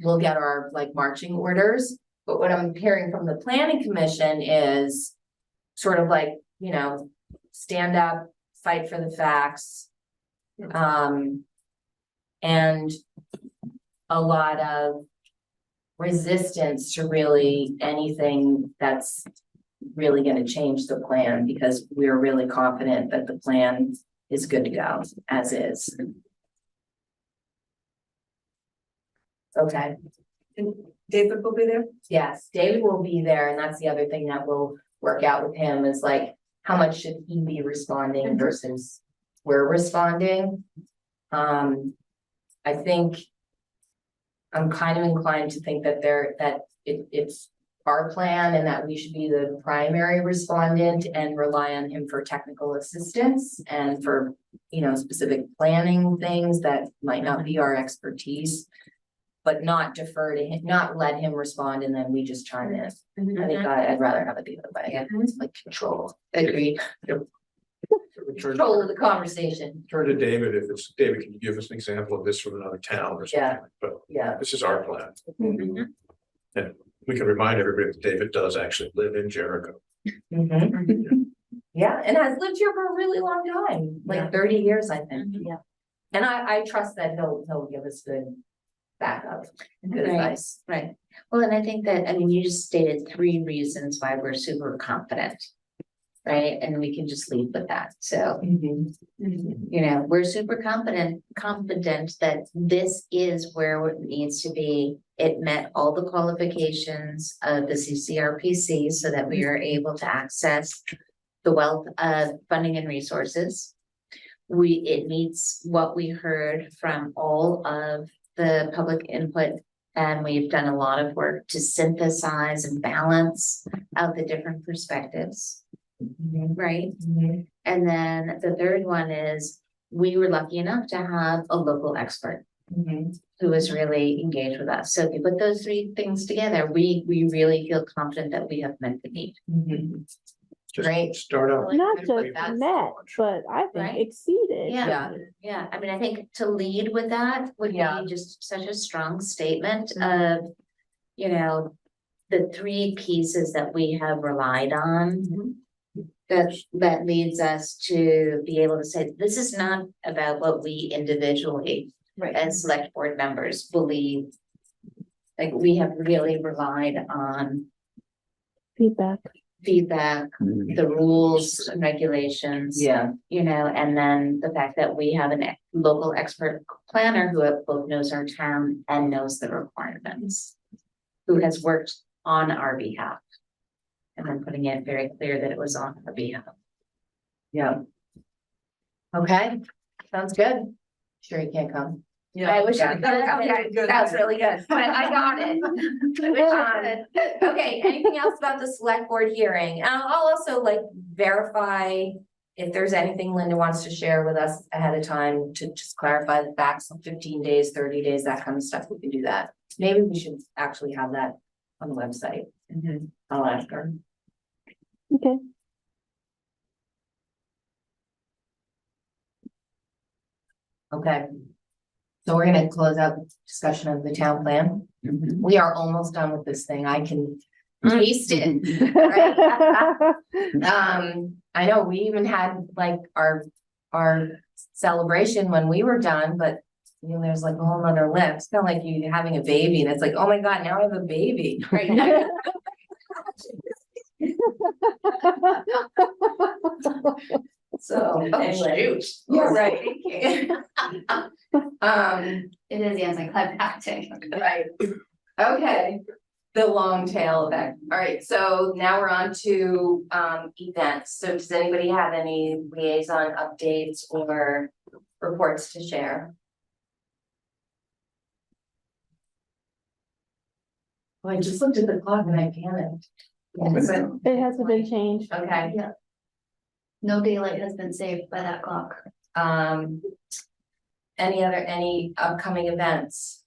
We'll get our like marching orders, but what I'm hearing from the planning commission is. Sort of like, you know, stand up, fight for the facts. And a lot of resistance to really anything that's really gonna change the plan, because we're really confident that the plan is good to go as is. Okay, David will be there? yes, David will be there, and that's the other thing that we'll work out with him is like, how much should he be responding versus we're responding? I think. I'm kind of inclined to think that it's our plan and that we should be the primary respondent and rely on him for technical assistance and for, you know, specific planning things that might not be our expertise. But not defer to him, not let him respond and then we just chime in. I think I'd rather have it the other way. Yeah. It's like control. Agreed. Control of the conversation. Turn to David, if it's, David, can you give us an example of this from another town or Yeah. something? But Yeah. this is our plan. And we can remind everybody that David does actually live in Jericho. Mhm. Yeah, and has lived here for a really long time, like 30 years, I think. Yeah. And I trust that he'll give us good backup, and good Right. advice. Right. Well, and I think that, I mean, you just stated 3 reasons why we're super confident. Right? And we can just leave with that. So, Mhm. you know, we're super confident that this is where it needs to be. It met all the qualifications of the CCRPC so that we are able to access the wealth of funding and resources. It meets what we heard from all of the public input. And we've done a lot of work to synthesize and balance out the different perspectives. Mhm. Right? Mhm. And then the third one is, we were lucky enough to have a local expert Mhm. who was really engaged with us. So if you put those 3 things together, we really feel confident that we have met the need. Mhm. Just Great. start out. Not But just that's met, but I think Right? exceeded. Yeah. Yeah, I mean, I think to lead with that would Yeah. be just such a strong statement of, you know, the 3 pieces that we have relied on. That leads us to be able to say, this is not about what we individually Right. as select board members believe. Like, we have really relied on Feedback. feedback, the rules and regulations. Yeah. You know, and then the fact that we have a local expert planner who both knows our town and knows the requirements. Who has worked on our behalf. And then putting it very clear that it was on our behalf. Yeah. Okay, sounds good. Sure you can't come. I wish I could. Okay, that's really good, but I got it. I wish I could. Okay, anything else about the select board hearing? And I'll also like verify if there's anything Linda wants to share with us ahead of time to just clarify the facts, 15 days, 30 days, that kind of stuff, we can do that. Maybe we should actually have that on the website. I'll ask her. Okay. Okay. So we're gonna close out the discussion of the town plan. We are almost done with this thing. I can taste it. Right? I know we even had like our celebration when we were done, but you know, there's like a whole nother list. It's kind of like you having a baby and it's like, oh my God, now I have a baby. Right now. So, anyway, you're right. It is anticlimactic. Right, okay, the long tail effect. All right, so now we're on to events. So does anybody have any liaison updates or reports to share? Well, I just looked at the clock and I panicked. It hasn't been changed. Okay, No daylight has been saved by that clock. any upcoming events?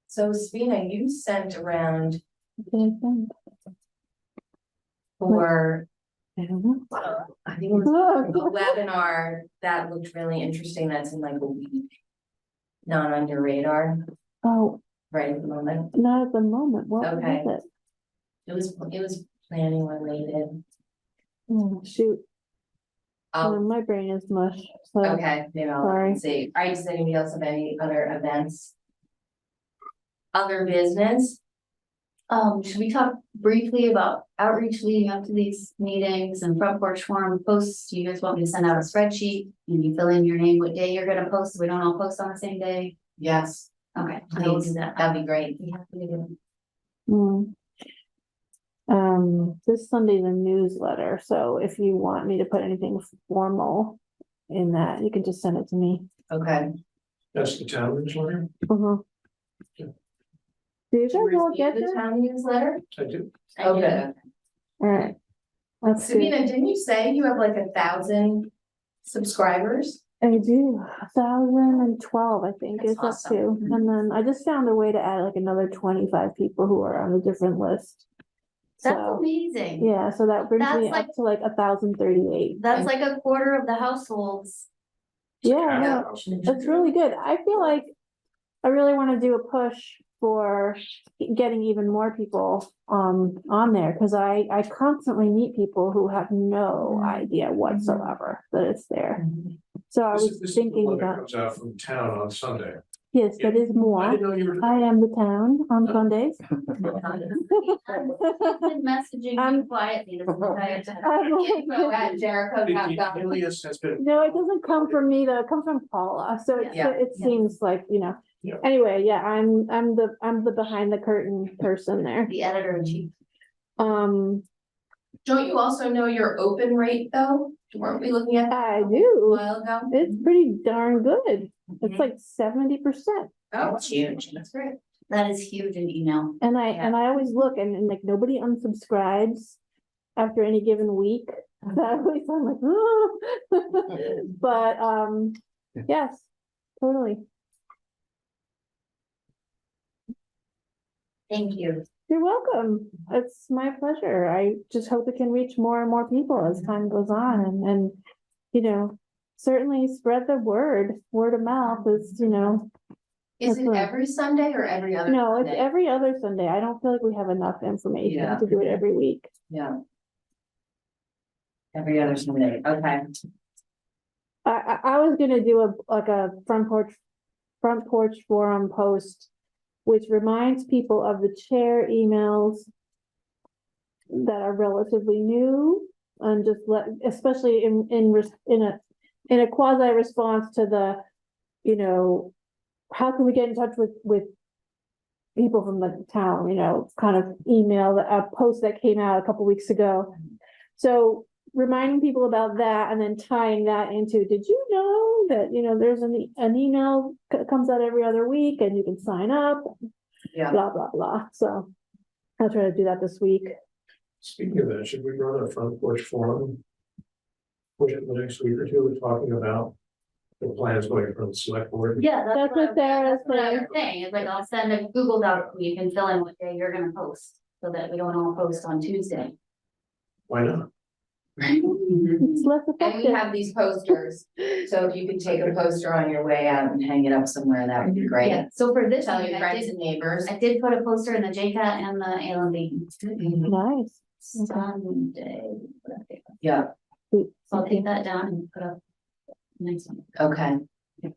So Sabina, you sent around for, I don't know. I think it was a webinar that looked really interesting, that's in like a week. Not on your radar Oh, right at the moment. not at the moment. What Okay. was it? It was planning related. Oh, shoot. My brain is mush. So Okay, maybe I'll Sorry. see. All right, does anybody else have any other events? Other business? Should we talk briefly about outreach leading up to these meetings and front porch forum posts? Do you guys want me to send out a spreadsheet and you fill in your name, what day you're gonna post, so we don't all post on the same day? Yes, Okay, I will please, do that. that'd be great. We have to do it. This Sunday's a newsletter, so if you want me to put anything formal in that, you can just send it to me. Okay. That's the town newsletter? Uh-huh. Yeah. Do you Did you guys all receive get the this? town newsletter? I do. Okay. Alright. Let's see. Sabina, didn't you say you have like 1,000 subscribers? I do, 1,012, I think, That's is up awesome. to, and then I just found a way to add like another 25 people who are on a different list. That's So, amazing. yeah, so that brings That's me like- up to like 1,038. That's like a quarter of the households. Yeah, no, it's really good. I feel like I really want to do a push for getting even more people on there, because I constantly meet people who have no idea whatsoever that it's there. So I This was is the thinking one that about, comes out from town on Sunday. yes, that is I moi. didn't know you were. I am the town on Sundays. I've been messaging you quietly this entire Jericho time. Jericho.com. Alias has been. No, it doesn't come from me though, it comes from Paula, so Yeah. it Yeah. seems like, you know. Yeah. Anyway, yeah, I'm the behind the curtain person there. The editor in chief. Don't you also know your open rate though? Weren't we looking at that I a do, while ago? it's pretty darn good, it's like 70%. Oh, it's huge, that's great. That is huge in email. And I always look and like nobody unsubscribes after any given week. So I always I'm like, oh. But yes, totally. Thank you. You're welcome. It's my pleasure. I just hope it can reach more and more people as time goes on and you know, certainly spread the word. Word of mouth is, you know, Is it That's right. every Sunday or every other? no, it's Sunday? every other Sunday. I don't feel like we have enough information Yeah. to do it every week. Yeah. Every other Sunday, okay. I was gonna do a front porch forum post, which reminds people of the chair emails that are relatively new, and just especially in a quasi response to the, you know, how can we get in touch with people from the town, you know, kind of email, a post that came out a couple weeks ago. So reminding people about that and then tying that into, did you know that, you know, there's an email comes out every other week and you can sign up, Yeah. blah, blah, blah. So I'll try to do that this week. Speaking of that, should we run a front porch forum? push it the next week or two, we're talking about the plans going from the select board. Yeah, That's what Sarah's that's what I was saying. saying, it's like, I'll send a Google Doc, you can fill in what day you're gonna post, so that we don't all post on Tuesday. Why not? It's less And we effective. have these posters, so if you could take a poster on your way out and hang it up somewhere, that would be great. Yeah, so for this, Tell one, your I friends did, and neighbors. I did put a poster in the JCAT and the ALMB. Nice. Sunday. Yeah, So I'll take that down and put up next one. okay. All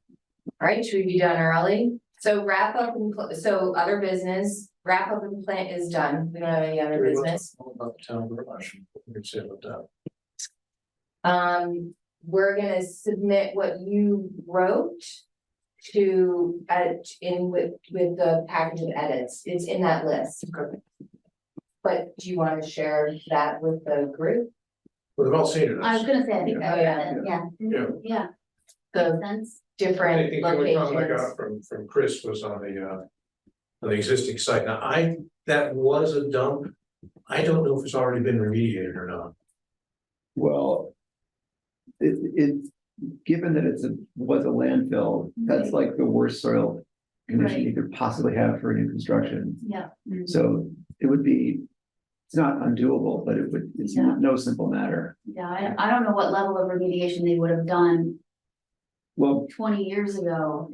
right, should we be done early? So wrap up and, so other business, wrap up and plant is done. We don't have any other business. About the town garage, we can say about that. We're gonna submit what you wrote to, with the package of edits. It's in that list. But do you want to share that with the group? Well, they've all seen it. I was gonna say, I think I Oh, yeah. read it, Yeah, Yeah. yeah, The makes sense. I different think the only comment I locations. got from Chris was on the existing site. Now, that was a dump. I don't know if it's already been remediated or not. Well, given that was a landfill, that's like the worst soil condition you could possibly have for new construction. Yeah. So it would be, it's not undoable, but it's Yeah. no simple matter. Yeah, I don't know what level of remediation they would have done Well, 20 years ago.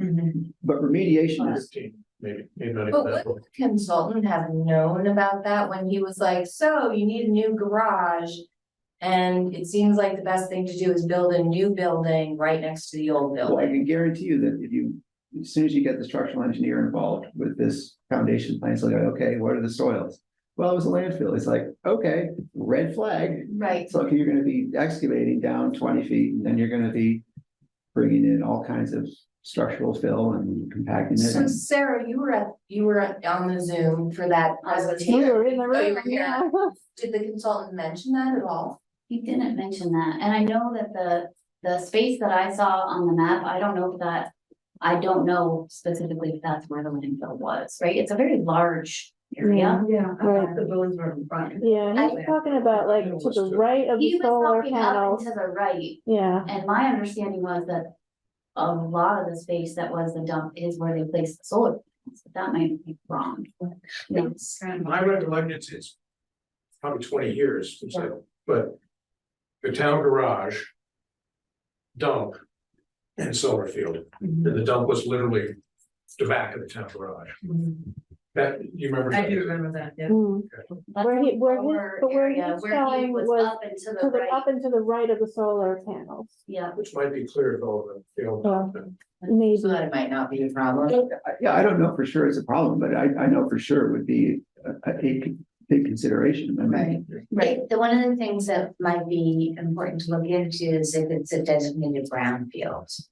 but remediation is, 15, maybe not But even that. would the consultant have known about that when he was like, so you need a new garage? And it seems like the best thing to do is build a new building right next to the old well, I building. can guarantee you that as soon as you get the structural engineer involved with this foundation plan, it's like, okay, what are the soils? Well, it was a landfill. It's like, okay, red flag. Right. So you're gonna be excavating down 20 feet, and then you're gonna be bringing in all kinds of structural fill and compacting it. So and- Sarah, you were on the Zoom for that We presentation. were in the Oh, you room, were here. yeah. Did the consultant mention that at all? He didn't mention that, and I know that the space that I saw on the map, I don't know specifically if that's where the landfill was, right? It's a very large area. Yeah, Right. the buildings were in front. Yeah, he's talking about like to the right of He the was solar talking up panels. and to the right, Yeah, and my understanding was that a lot of the space that was the dump is where they placed the solar panels, but that might be wrong. No. My recollection, it's probably 20 years, since but the town garage, dump, and solar field. And the dump was literally the back of the town garage. That, you remember? I do remember that, yeah. That's Where he- where his- lower but where area he's where he showing was was up and to to the the, right, up and to the right of the solar panels. yeah. Which might be clear of all the field. Well, Maybe. So that it might not be a problem. Yeah, I don't know for sure it's a problem, but I know for sure it would be a big consideration. I mean, Right. One of the things that might be important to look into is if it's a designated brownfield.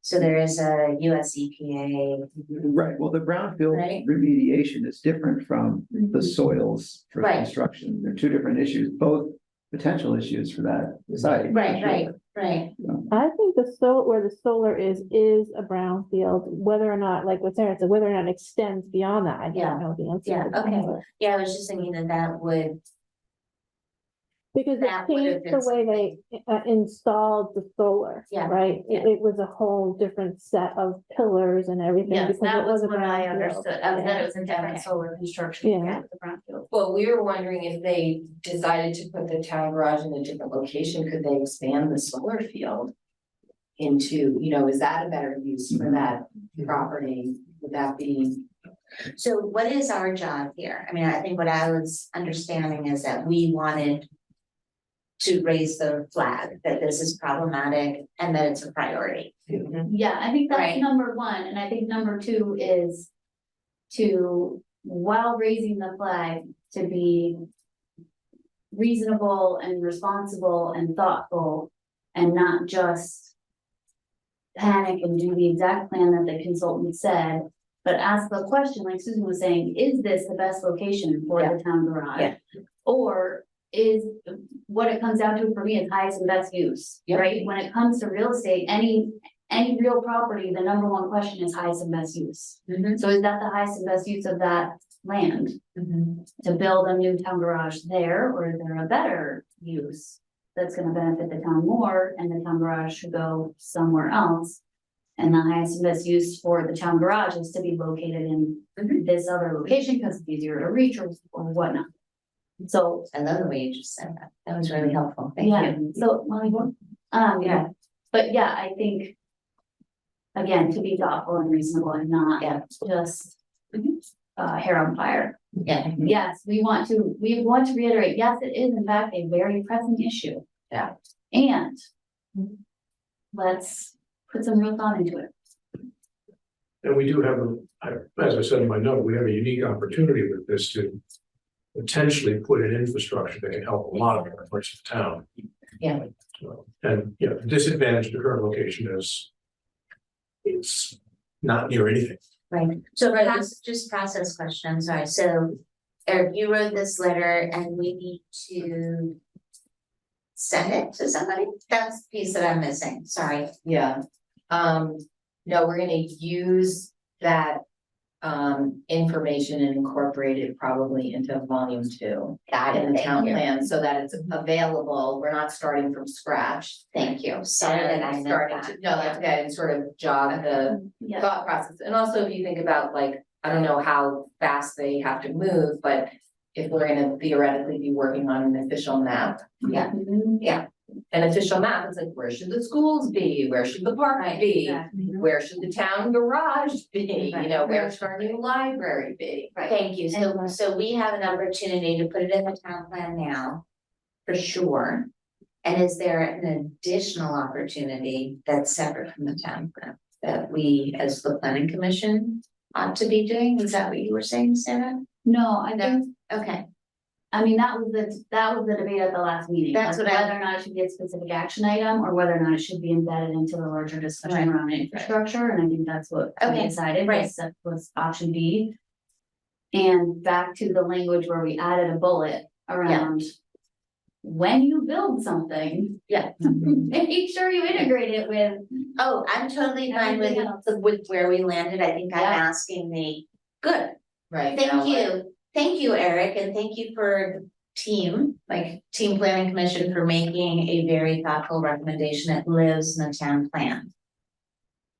So there is a US EPA. Right, well, the brownfield Right. remediation is different from the soils for Right. construction. They're two different issues, both potential issues for that site. Right. I think where the solar is a brownfield, whether or not, like what Sarah said, whether or not it extends beyond that, I Yeah. don't know the answer. Yeah, to that. okay. Yeah, I was just thinking that would, Because That it would have changed the been way they installed the solar, Yeah, right? It was a whole different set of pillars and everything. Yes, because that it was a what I brownfield. understood, I was that it was a Okay. different solar construction. Yeah. The brownfield. Well, we were wondering if they decided to put the town garage in a different location, could they expand the solar field? Into, is that a better use for that property? Would that be? so what is our job here? I mean, I think what I was understanding is that we wanted to raise the flag that this is problematic and that it's a priority. Yeah, I think that's Right. number one, and I think number two is to, while raising the flag, to be reasonable and responsible and thoughtful and not just panic and do the exact plan that the consultant said, but ask the question, like Susan was saying, is this the best location for the town garage? Yeah. Or is, what it comes down to for me is highest and best use, Yep. right? When it comes to real estate, any real property, the number one question is highest and best use. So is that the highest and best use of that land? To build a new town garage there, or is there a better use that's gonna benefit the town more, and the town garage should go somewhere else. And the highest and best use for the town garage is to be located in this other location, because it's easier to reach or whatnot. So, I love the way you just said that. That was really helpful. Thank yeah, you. so, Yeah. but yeah, I think. Again, to be thoughtful and reasonable and not Yeah. just hair on fire. Yeah. Yes, we want to reiterate, yes, it is in fact a very pressing issue. Yeah. And let's put some real thought into it. And we do have, as I said in my note, we have a unique opportunity with this to potentially put in infrastructure that can help a lot of different parts of the town. Yeah. And, you know, the disadvantage to the current location is it's not near anything. Right, so just process question, I'm sorry, so Eric, you wrote this letter and we need to send it to somebody? That's the piece that I'm missing, sorry. Yeah, no, we're gonna use that information and incorporate it probably into volume 2. Got it, In the town thank you, plan, so that it's available, we're not starting from scratch. thank you, sorry that I And missed starting that. to, no, that's okay, and sort of jog the Yeah, thought process, and also if you think about like, I don't know how fast they have to move, but if we're gonna theoretically be working on an official map. Yeah. An official map, it's like, where should the schools be, where should the park Right, be? exactly. Where should the town garage be, Right, you know, where right. should our new library be? Thank you, so we have an opportunity to put it in the town plan now, for sure. And is there an additional opportunity that's separate from the town plan that we, as the planning commission, ought to be doing? Is that what you were saying, Sarah? No, I think, Okay, I mean, that was the debate at the last meeting. That's like what I- whether or not it should be a specific action item, or whether or not it should be embedded into the larger discussion Right, around infrastructure, and I think that's what we Okay, decided, right. was option B. And back to the language where we added a bullet around. When you build something, yeah. make sure you integrate it with. Oh, I'm totally fine with Everything else. with where we landed. I think I'm Yeah. asking good. Right. Thank now, you. Thank you, Eric, and thank you for the team, like Team Planning Commission for making a very thoughtful recommendation that lives in the town plan.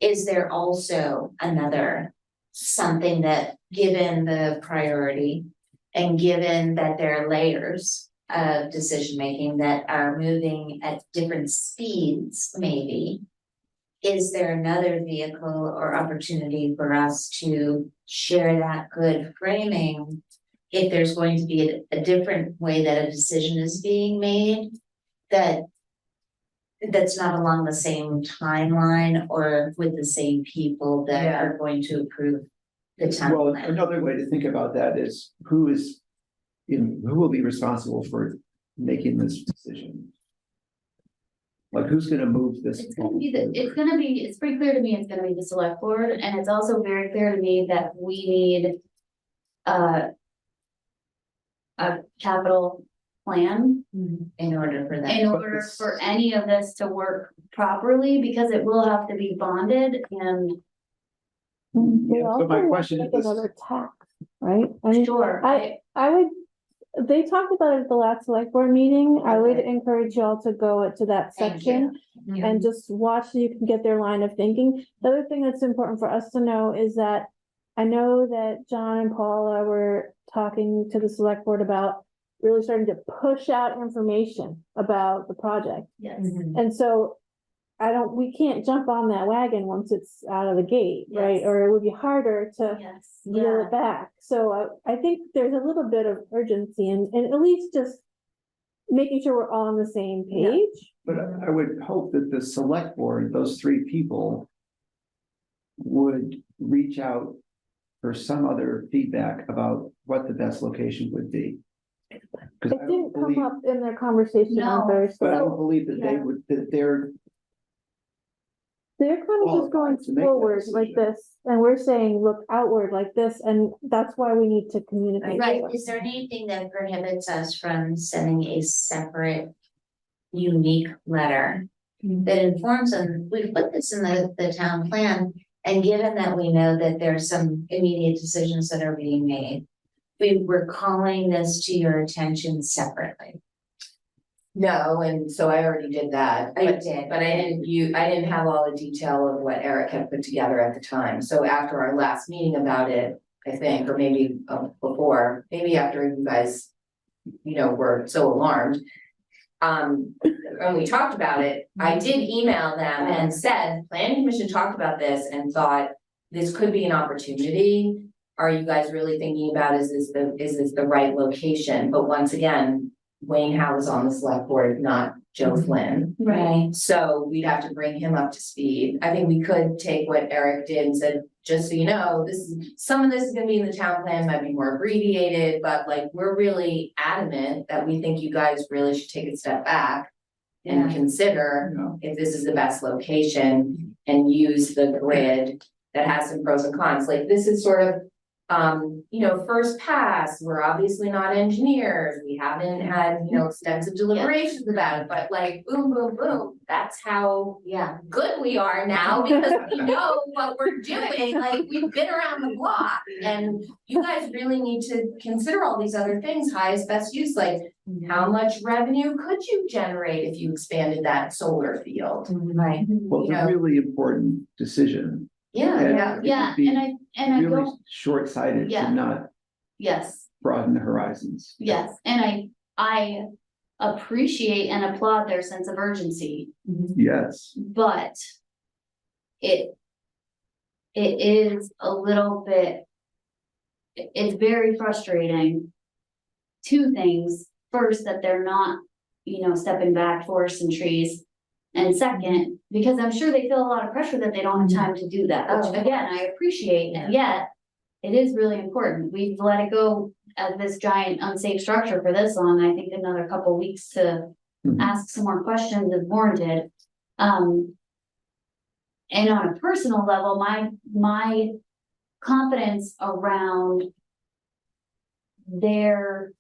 Is there also another something that, given the priority and given that there are layers of decision making that are moving at different speeds, maybe, is there another vehicle or opportunity for us to share that good framing? If there's going to be a different way that a decision is being made, that's not along the same timeline or with the same people that Yeah. are going to approve the town Well, plan. another way to think about that is who will be responsible for making this decision? Like, who's gonna move this? It's pretty clear to me, it's gonna be the select board, and it's also very clear to me that we need. A capital plan In order for that. in order for any of this to work properly, because it will have to be bonded and. They Yeah, so also my want question to is make this- another tax, right? I mean, Sure, I would, they talked about it at the last select board meeting. I would Okay. encourage y'all to go to that Thank section you. and just watch so you can get their line of thinking. The other thing that's important for us to know is that I know that John and Paula were talking to the select board about really starting to push out information about the project. yes, And so we can't jump on that wagon once it's out of the gate, right? Yes. Or it would be harder to yes, reel yeah, it back. So I think there's a little bit of urgency and at least just making sure we're all on the same page. But I would hope that the select board, those 3 people, would reach out for some other feedback about what the best location would be. Because It didn't come up in their conversation on No. Thursday. But I don't believe that they Yeah. would, that they're, They're kind of just going qualified to make that forward like decision. this, and we're saying, look outward like this, and that's why we need to communicate. Right, to them. is there anything that prohibits us from sending a separate, unique letter that informs them, we've put this in the town plan, and given that we know that there's some immediate decisions that are being made, we're calling this to your attention separately. No, and so I already did that. I but- did. But I didn't have all the detail of what Eric had put together at the time. So after our last meeting about it, I think, or maybe before, maybe after you guys, were so alarmed. When we talked about it, I did email them and said, planning commission talked about this and thought this could be an opportunity. Are you guys really thinking about, is this the right location? But once again, Wayne Howe was on the select board, not Joe Flynn. Right. So we'd have to bring him up to speed. I think we could take what Eric did and said, just so you know, some of this is gonna be in the town plan, might be more abbreviated, but like, we're really adamant that we think you guys really should take a step back and consider if this is the best location and use the grid that has some pros and cons. Like, this is sort of, first pass, we're obviously not engineers, we haven't had, extensive deliberations about it, but like, boom, boom, boom, that's how Yeah. good we are now, because we know what we're doing, like, we've been around the block. And you guys really need to consider all these other things, highest best use, like, how much revenue could you generate if you expanded that solar field? Right. Well, it's You a know. really important decision. Yeah, And yeah, it would Yeah, be and I Really don't, short-sighted Yeah. to not yes, broaden the horizons. yes, and I appreciate and applaud their sense of urgency, Yes, but it is a little bit, it's very frustrating. Two things, first, that they're not, stepping back forests and trees. And second, because I'm sure they feel a lot of pressure that they don't have time to do that, which Oh. again, I appreciate, and yet it is really important. We've let it go as this giant unsafe structure for this long. I think another couple weeks to Mhm. ask some more questions is warranted. And on a personal level, my confidence around their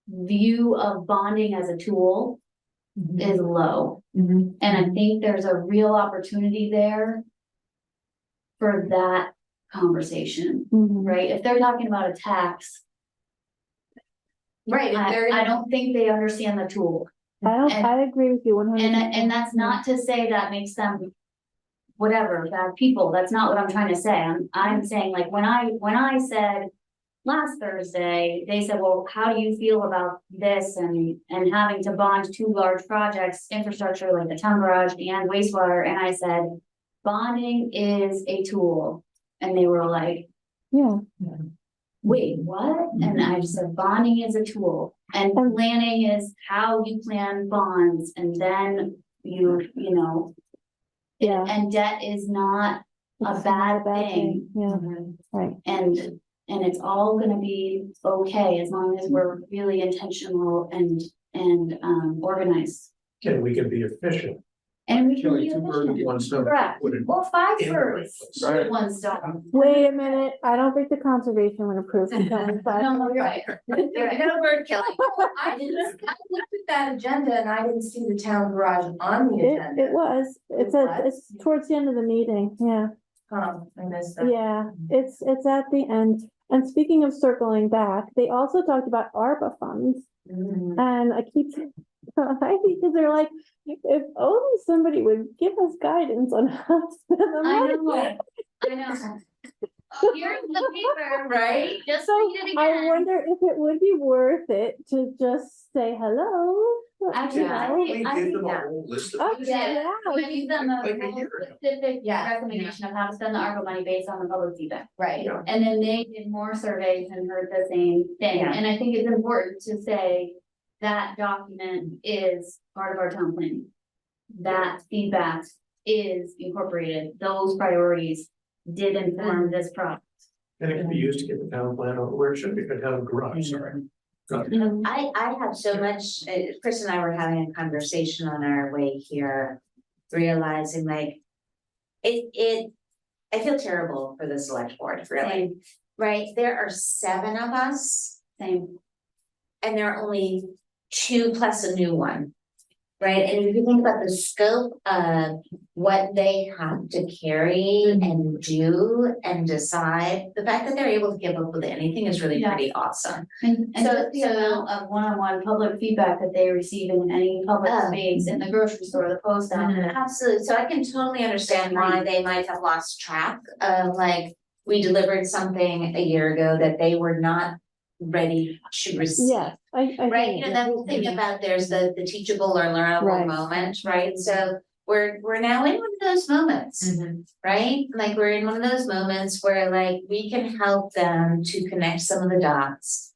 view of bonding as a tool is low. And I think there's a real opportunity there for that conversation, Mhm. right? If they're talking about a tax, right, if they're I don't think they understand the tool. I agree with you 100%. And that's not to say that makes them whatever, bad people. That's not what I'm trying to say. I'm saying, like, when I said last Thursday, they said, well, how do you feel about this and having to bond two large projects, infrastructure like the town garage and wastewater? And I said, bonding is a tool. And they were like, Yeah, wait, what? And I just said, bonding is a tool, and planning is how you plan bonds, and then you know. Yeah. And debt is not a It's not bad thing. Yeah, right. And it's all gonna be okay as long as we're really intentional and organized. And we can be efficient. And we can Killing be two birds with one efficient. stone. Correct. Wouldn't- Or 5 in the birds right with one stone. Wait a minute, I don't think the conservation would approve of killing five. No, you're right. No bird killing. I looked at that agenda and I didn't see the town garage on the agenda. It was, it's it's towards the end of the meeting, yeah. I missed that. Yeah, it's at the end. And speaking of circling back, they also talked about ARPA funds. And I keep, because they're like, if only somebody would give us guidance on how to spend the I money. know. Here's the paper, right? Just So read it I again. wonder if it would be worth it to just say hello. Actually, you I know? think- We give them a whole list of. Oh, Yeah, we give them a Like a real year ago. specific Yeah. recommendation of how to spend the ARPA money based on the public feedback. Right, Yeah. And then they did more surveys and heard the same thing, Yeah. and I think it's important to say that document is part of our town plan. That feedback is incorporated, those priorities did inform this process. And it can be used to get the town plan or where it should be, the town garage, sorry. Got it. Mhm. I have so much, Chris and I were having a conversation on our way here, realizing like. I feel terrible for the select board, really, Same, right? There are 7 of us same, and there are only 2 plus a new one. Right, and if you think about the scope of what they have to carry and do and decide, the fact that they're able to give up with anything is really Yeah. pretty awesome. And So- just the amount of one-on-one public feedback that they receive in any public Oh. space, in the grocery store, the post office. Absolutely, so I can totally understand why they might have lost track of like, we delivered something a year ago that they were not ready to receive. Yes, I. Right, you know, that whole thing about there's the teachable or learnable Right. moment, right? So we're now in one of those moments, right? Like, we're in one of those moments where like we can help them to connect some of the dots.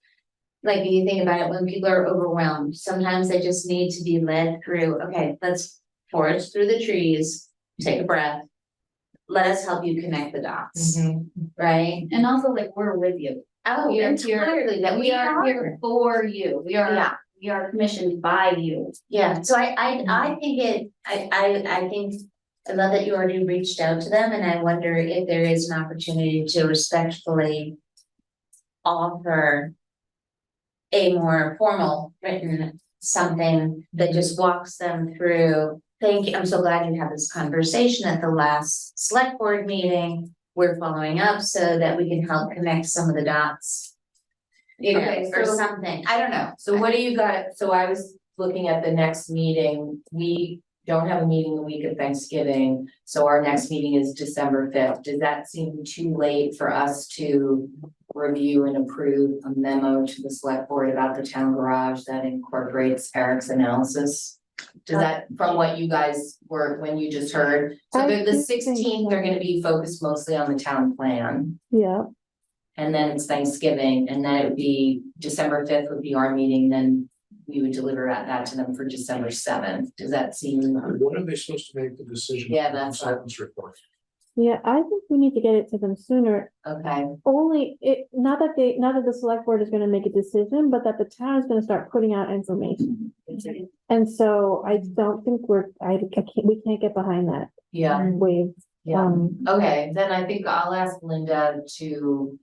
Like, you think about it, when people are overwhelmed, sometimes they just need to be led through, okay, let's forage through the trees, take a breath. Let us help you connect the dots, right? And also like, we're with you. Oh, We are entirely, that We are here for you. Yeah. We are commissioned by you. Yeah, so I think I think, I love that you already reached out to them, and I wonder if there is an opportunity to respectfully offer a more formal written something that just walks them through. Thank you, I'm so glad you had this conversation at the last select board meeting. We're following up so that we can help connect some of the dots. You know, Okay, or so- something, I don't know. So what do you got? So I was looking at the next meeting. We don't have a meeting the week of Thanksgiving, so our next meeting is December 5th. Does that seem too late for us to review and approve a memo to the select board about the town garage that incorporates Eric's analysis? Does that, from what you guys were, when you just heard, so I the do think 16th, they're so. gonna be focused mostly on the town plan. Yeah, And then it's Thanksgiving, and then it would be December 5th would be our meeting, then we would deliver that to them for December 7th. Does that seem? When are they supposed to make the decision? Yeah, on the that's- consultant's report? yeah, I think we need to get it to them sooner. Okay, Only, not that the select board is gonna make a decision, but that the town is gonna start putting out information. And so I don't think we can't get behind that yeah, wave. yeah. Okay, then I think I'll ask Linda to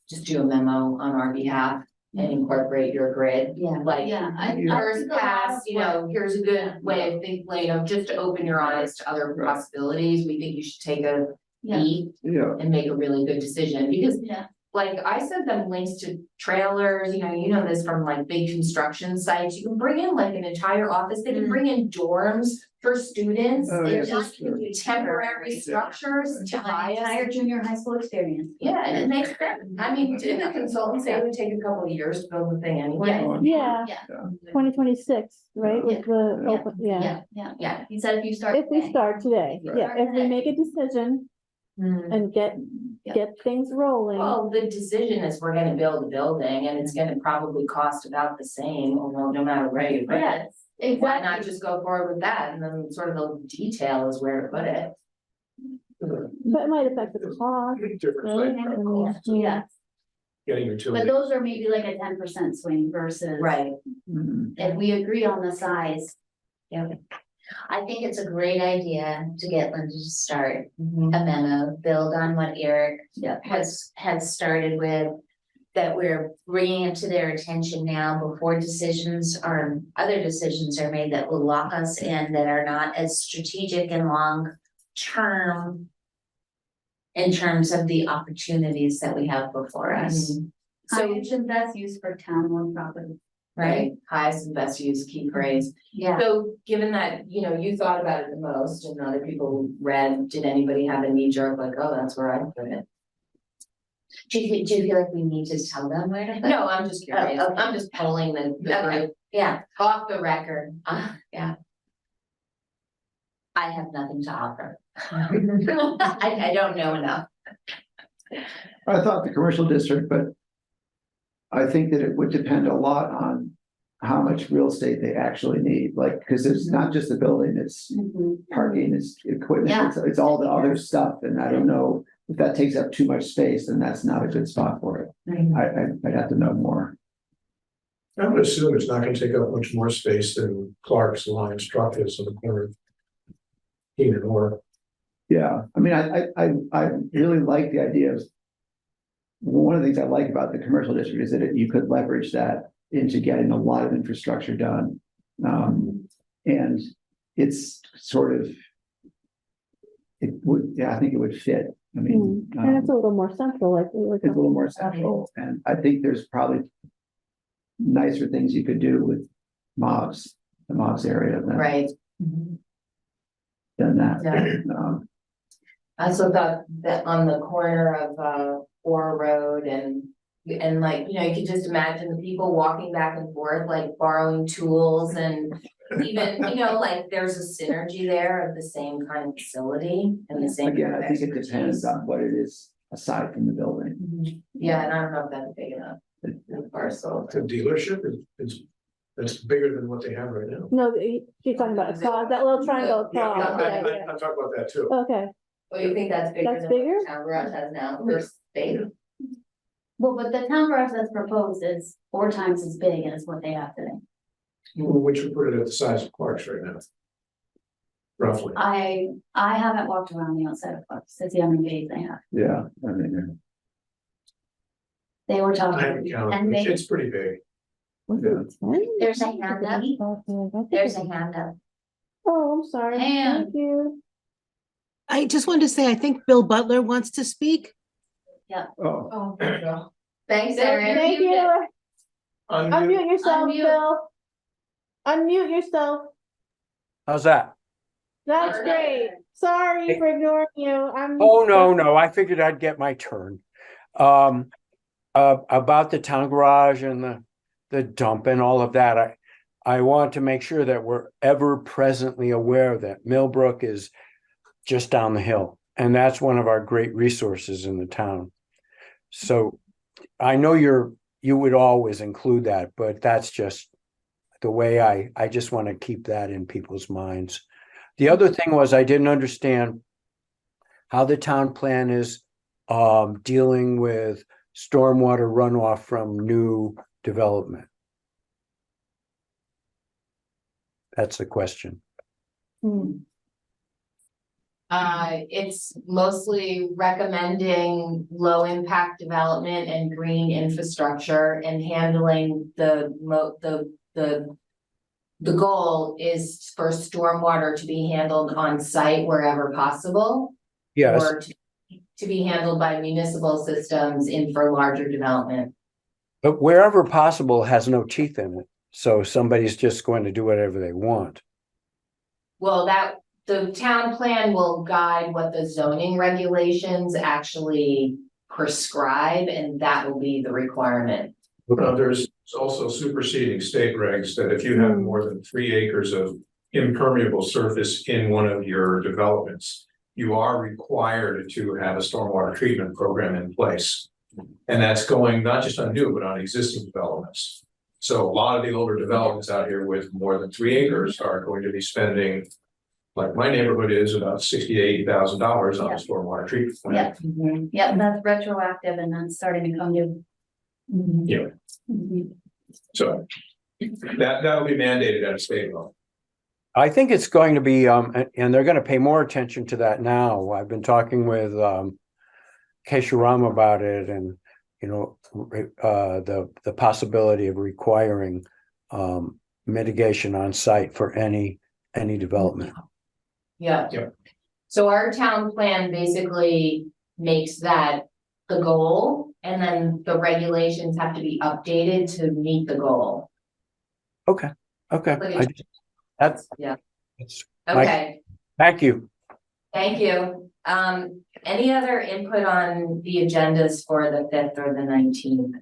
just do a memo on our behalf and incorporate your grid. Yeah. Like, Yeah, first pass, you know, here's a good way of thinking, you know, just to open your eyes to other possibilities. We think you should take a Yeah. beat Yeah, and make a really good decision, because Yeah. like I sent them links to trailers, you know this from like big construction sites, you can bring in like an entire office, they can bring in dorms for students. Oh, They yeah, just can do temporary structures to My entire hire. junior high school experience. Yeah, and it makes sense, I mean, to the consultants, it would take a couple of years to build the thing anyway. Yeah, Yeah. 2026, right, with the open, yeah. Yeah. He said if you start. If we today. start today, Right. yeah, if we make a decision and get things rolling. Well, the decision is we're gonna build a building and it's gonna probably cost about the same, although no matter where you put it. Yes, Why not exactly. just go forward with that, and then sort of the detail is where to put it. But it might affect the cost, Different right? site I mean, costs, yeah. Yes, getting but utility. those are maybe like a 10% swing versus. Right. mhm. If we agree on the size. I think it's a great idea to get Linda to start a memo, build on what Eric has started with. That we're bringing it to their attention now before other decisions are made that will lock us in, that are not as strategic and long term. In terms of the opportunities that we have before us, So it's the best use for town-owned property. right? Highest and best use, key phrase. Yeah. So given that, you know, you thought about it the most and other people read, did anybody have a knee jerk like, oh, that's where I put it? Do you feel like we need to tell them where to put it? No, I'm just curious, Oh, okay. I'm just polling the Okay. group Yeah, off the record. yeah. I have nothing to offer. I don't know enough. I thought the commercial district, but I think that it would depend a lot on how much real estate they actually need, like, because it's not just the building, it's parking, it's equipment, Yeah. it's all the other stuff, and I don't know if that takes up too much space, then that's not a good spot for it. I'd have to know more. I would assume it's not gonna take up much more space than Clark's Lions truck is on the corner of Keenan or. Yeah, I mean, I really like the idea of. One of the things I like about the commercial district is that you could leverage that into getting a lot of infrastructure done. And it's sort of. It would, yeah, I think it would fit. I mean, And it's a little more central, like we were it's a talking. little more central, and I think there's probably nicer things you could do with mobs, the mobs area Right. than that. Yeah. I also thought that on the corner of Orr Road and like, you know, you could just imagine the people walking back and forth, like borrowing tools and even, you know, like there's a synergy there of the same kind of facility and the same. Again, kind I of think it depends expertise. on what it is aside from the building. Yeah, and I don't know if that's big enough, the parcel. The dealership is, that's bigger than what they have right now. No, she's talking about across, that little triangle Yeah, across, yeah, yeah. I'm talking about that too. Okay, Oh, you think that's bigger That's than what bigger? the town garage has now, for space? Well, but the town garage that's proposed is 4 times as big as what they have today. Which would put it at the size of Clark's right now. Roughly. I haven't walked around the outside of Clark's to see how many bays they have. Yeah, I mean, They were I haven't talking, counted, and they, it's pretty big. was it 10? There's a hand up. There's a hand up. Oh, I'm sorry, And- thank you. I just wanted to say, I think Bill Butler wants to speak. oh, Oh, there you go. Thanks, Erin. Thank you, unmute yourself, Unmute. Bill. Unmute yourself, How's that? that's great, sorry for ignoring you, I'm. Oh, no, I figured I'd get my turn. About the town garage and the dump and all of that, I want to make sure that we're ever presently aware that Millbrook is just down the hill, and that's one of our great resources in the town. So I know you would always include that, but that's just the way I just want to keep that in people's minds. The other thing was I didn't understand how the town plan is dealing with stormwater runoff from new development. That's the question. It's mostly recommending low impact development and green infrastructure and handling the goal is for stormwater to be handled on site wherever possible. Yes, Or to be handled by municipal systems in for larger development. but wherever possible has no teeth in it. So somebody's just going to do whatever they want. Well, the town plan will guide what the zoning regulations actually prescribe, and that will be the requirement. There's also superseding state regs that if you have more than 3 acres of impermeable surface in one of your developments, you are required to have a stormwater treatment program in place. And that's going not just on new, but on existing developments. So a lot of the older developments out here with more than 3 acres are going to be spending, like my neighborhood is, about $60,000 to $80,000 on a stormwater treatment plant. yeah, that's retroactive and that's starting to come due. Yeah. So that'll be mandated at a state level. I think it's going to be, and they're going to pay more attention to that now. I've been talking with Kesharam about it, and you know, the possibility of requiring mitigation on site for any development. Yeah. Yeah. So our town plan basically makes that the goal, and then the regulations have to be updated to meet the goal. Okay. That's Yeah. That's Okay, thank you. thank you. Any other input on the agendas for the 5th or the 19th?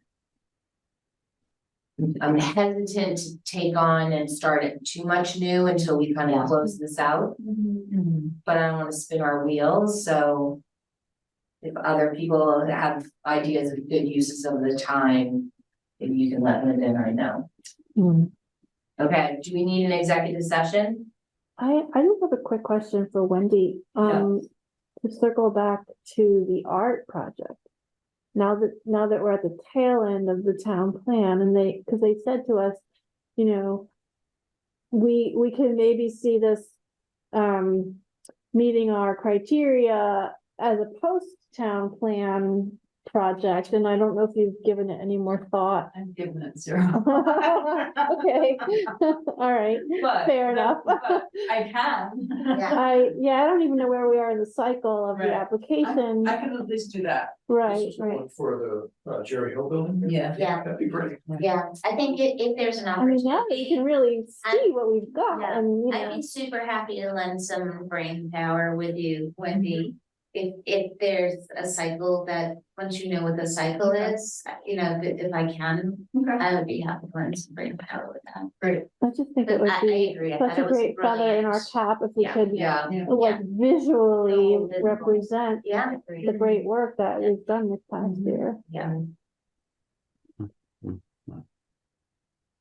I'm hesitant to take on and start it too much new until we kind of close this out, but I don't want to spin our wheels, so. If other people have ideas of good uses of the time, maybe you can let Linda and I know. Okay, do we need an executive session? I just have a quick question for Wendy, to circle back to the art project. Now that we're at the tail end of the town plan, and because they said to us, you know, we could maybe see this meeting our criteria as a post-town plan project, and I don't know if you've given it any more thought. I've given it 0. Okay, all right, But- fair enough. but I can. Yeah. I don't even know where we are in the cycle of the Right. application, I can at least do that. right, right. For the Jericho building? Yeah. Yeah, That'd be great. yeah, I think if there's an I mean, now that you can opportunity, really see what we've got, Yeah, and, you I'd know, be super happy to lend some brain power with you, Wendy. If there's a cycle that, once you know what the cycle is, you know, if I can, Okay. I would be happy to lend some brain power with that. Great. I just think it would I be agree. I such thought a it was great feather in our brilliant. cap if we Yeah. could, Yeah. like, visually So visible. represent Yeah. the great work that we've done this past year. Yeah. Mhm.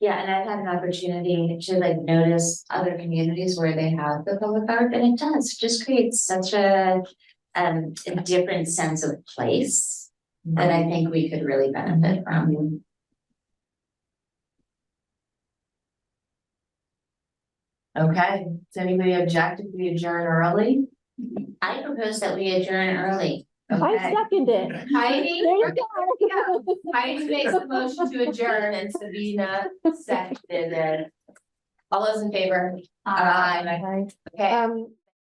Yeah, and I've had an opportunity to like notice other communities where they have the public art, and it does just create such a different sense of place that I think we could really benefit from. Okay, does anybody object if we adjourn early? I propose that we adjourn early. I Okay. second it. Heidi, There you go. Heidi makes the motion to adjourn and Sabina seconded it. All those in favor? Aye. Right. Okay, Um,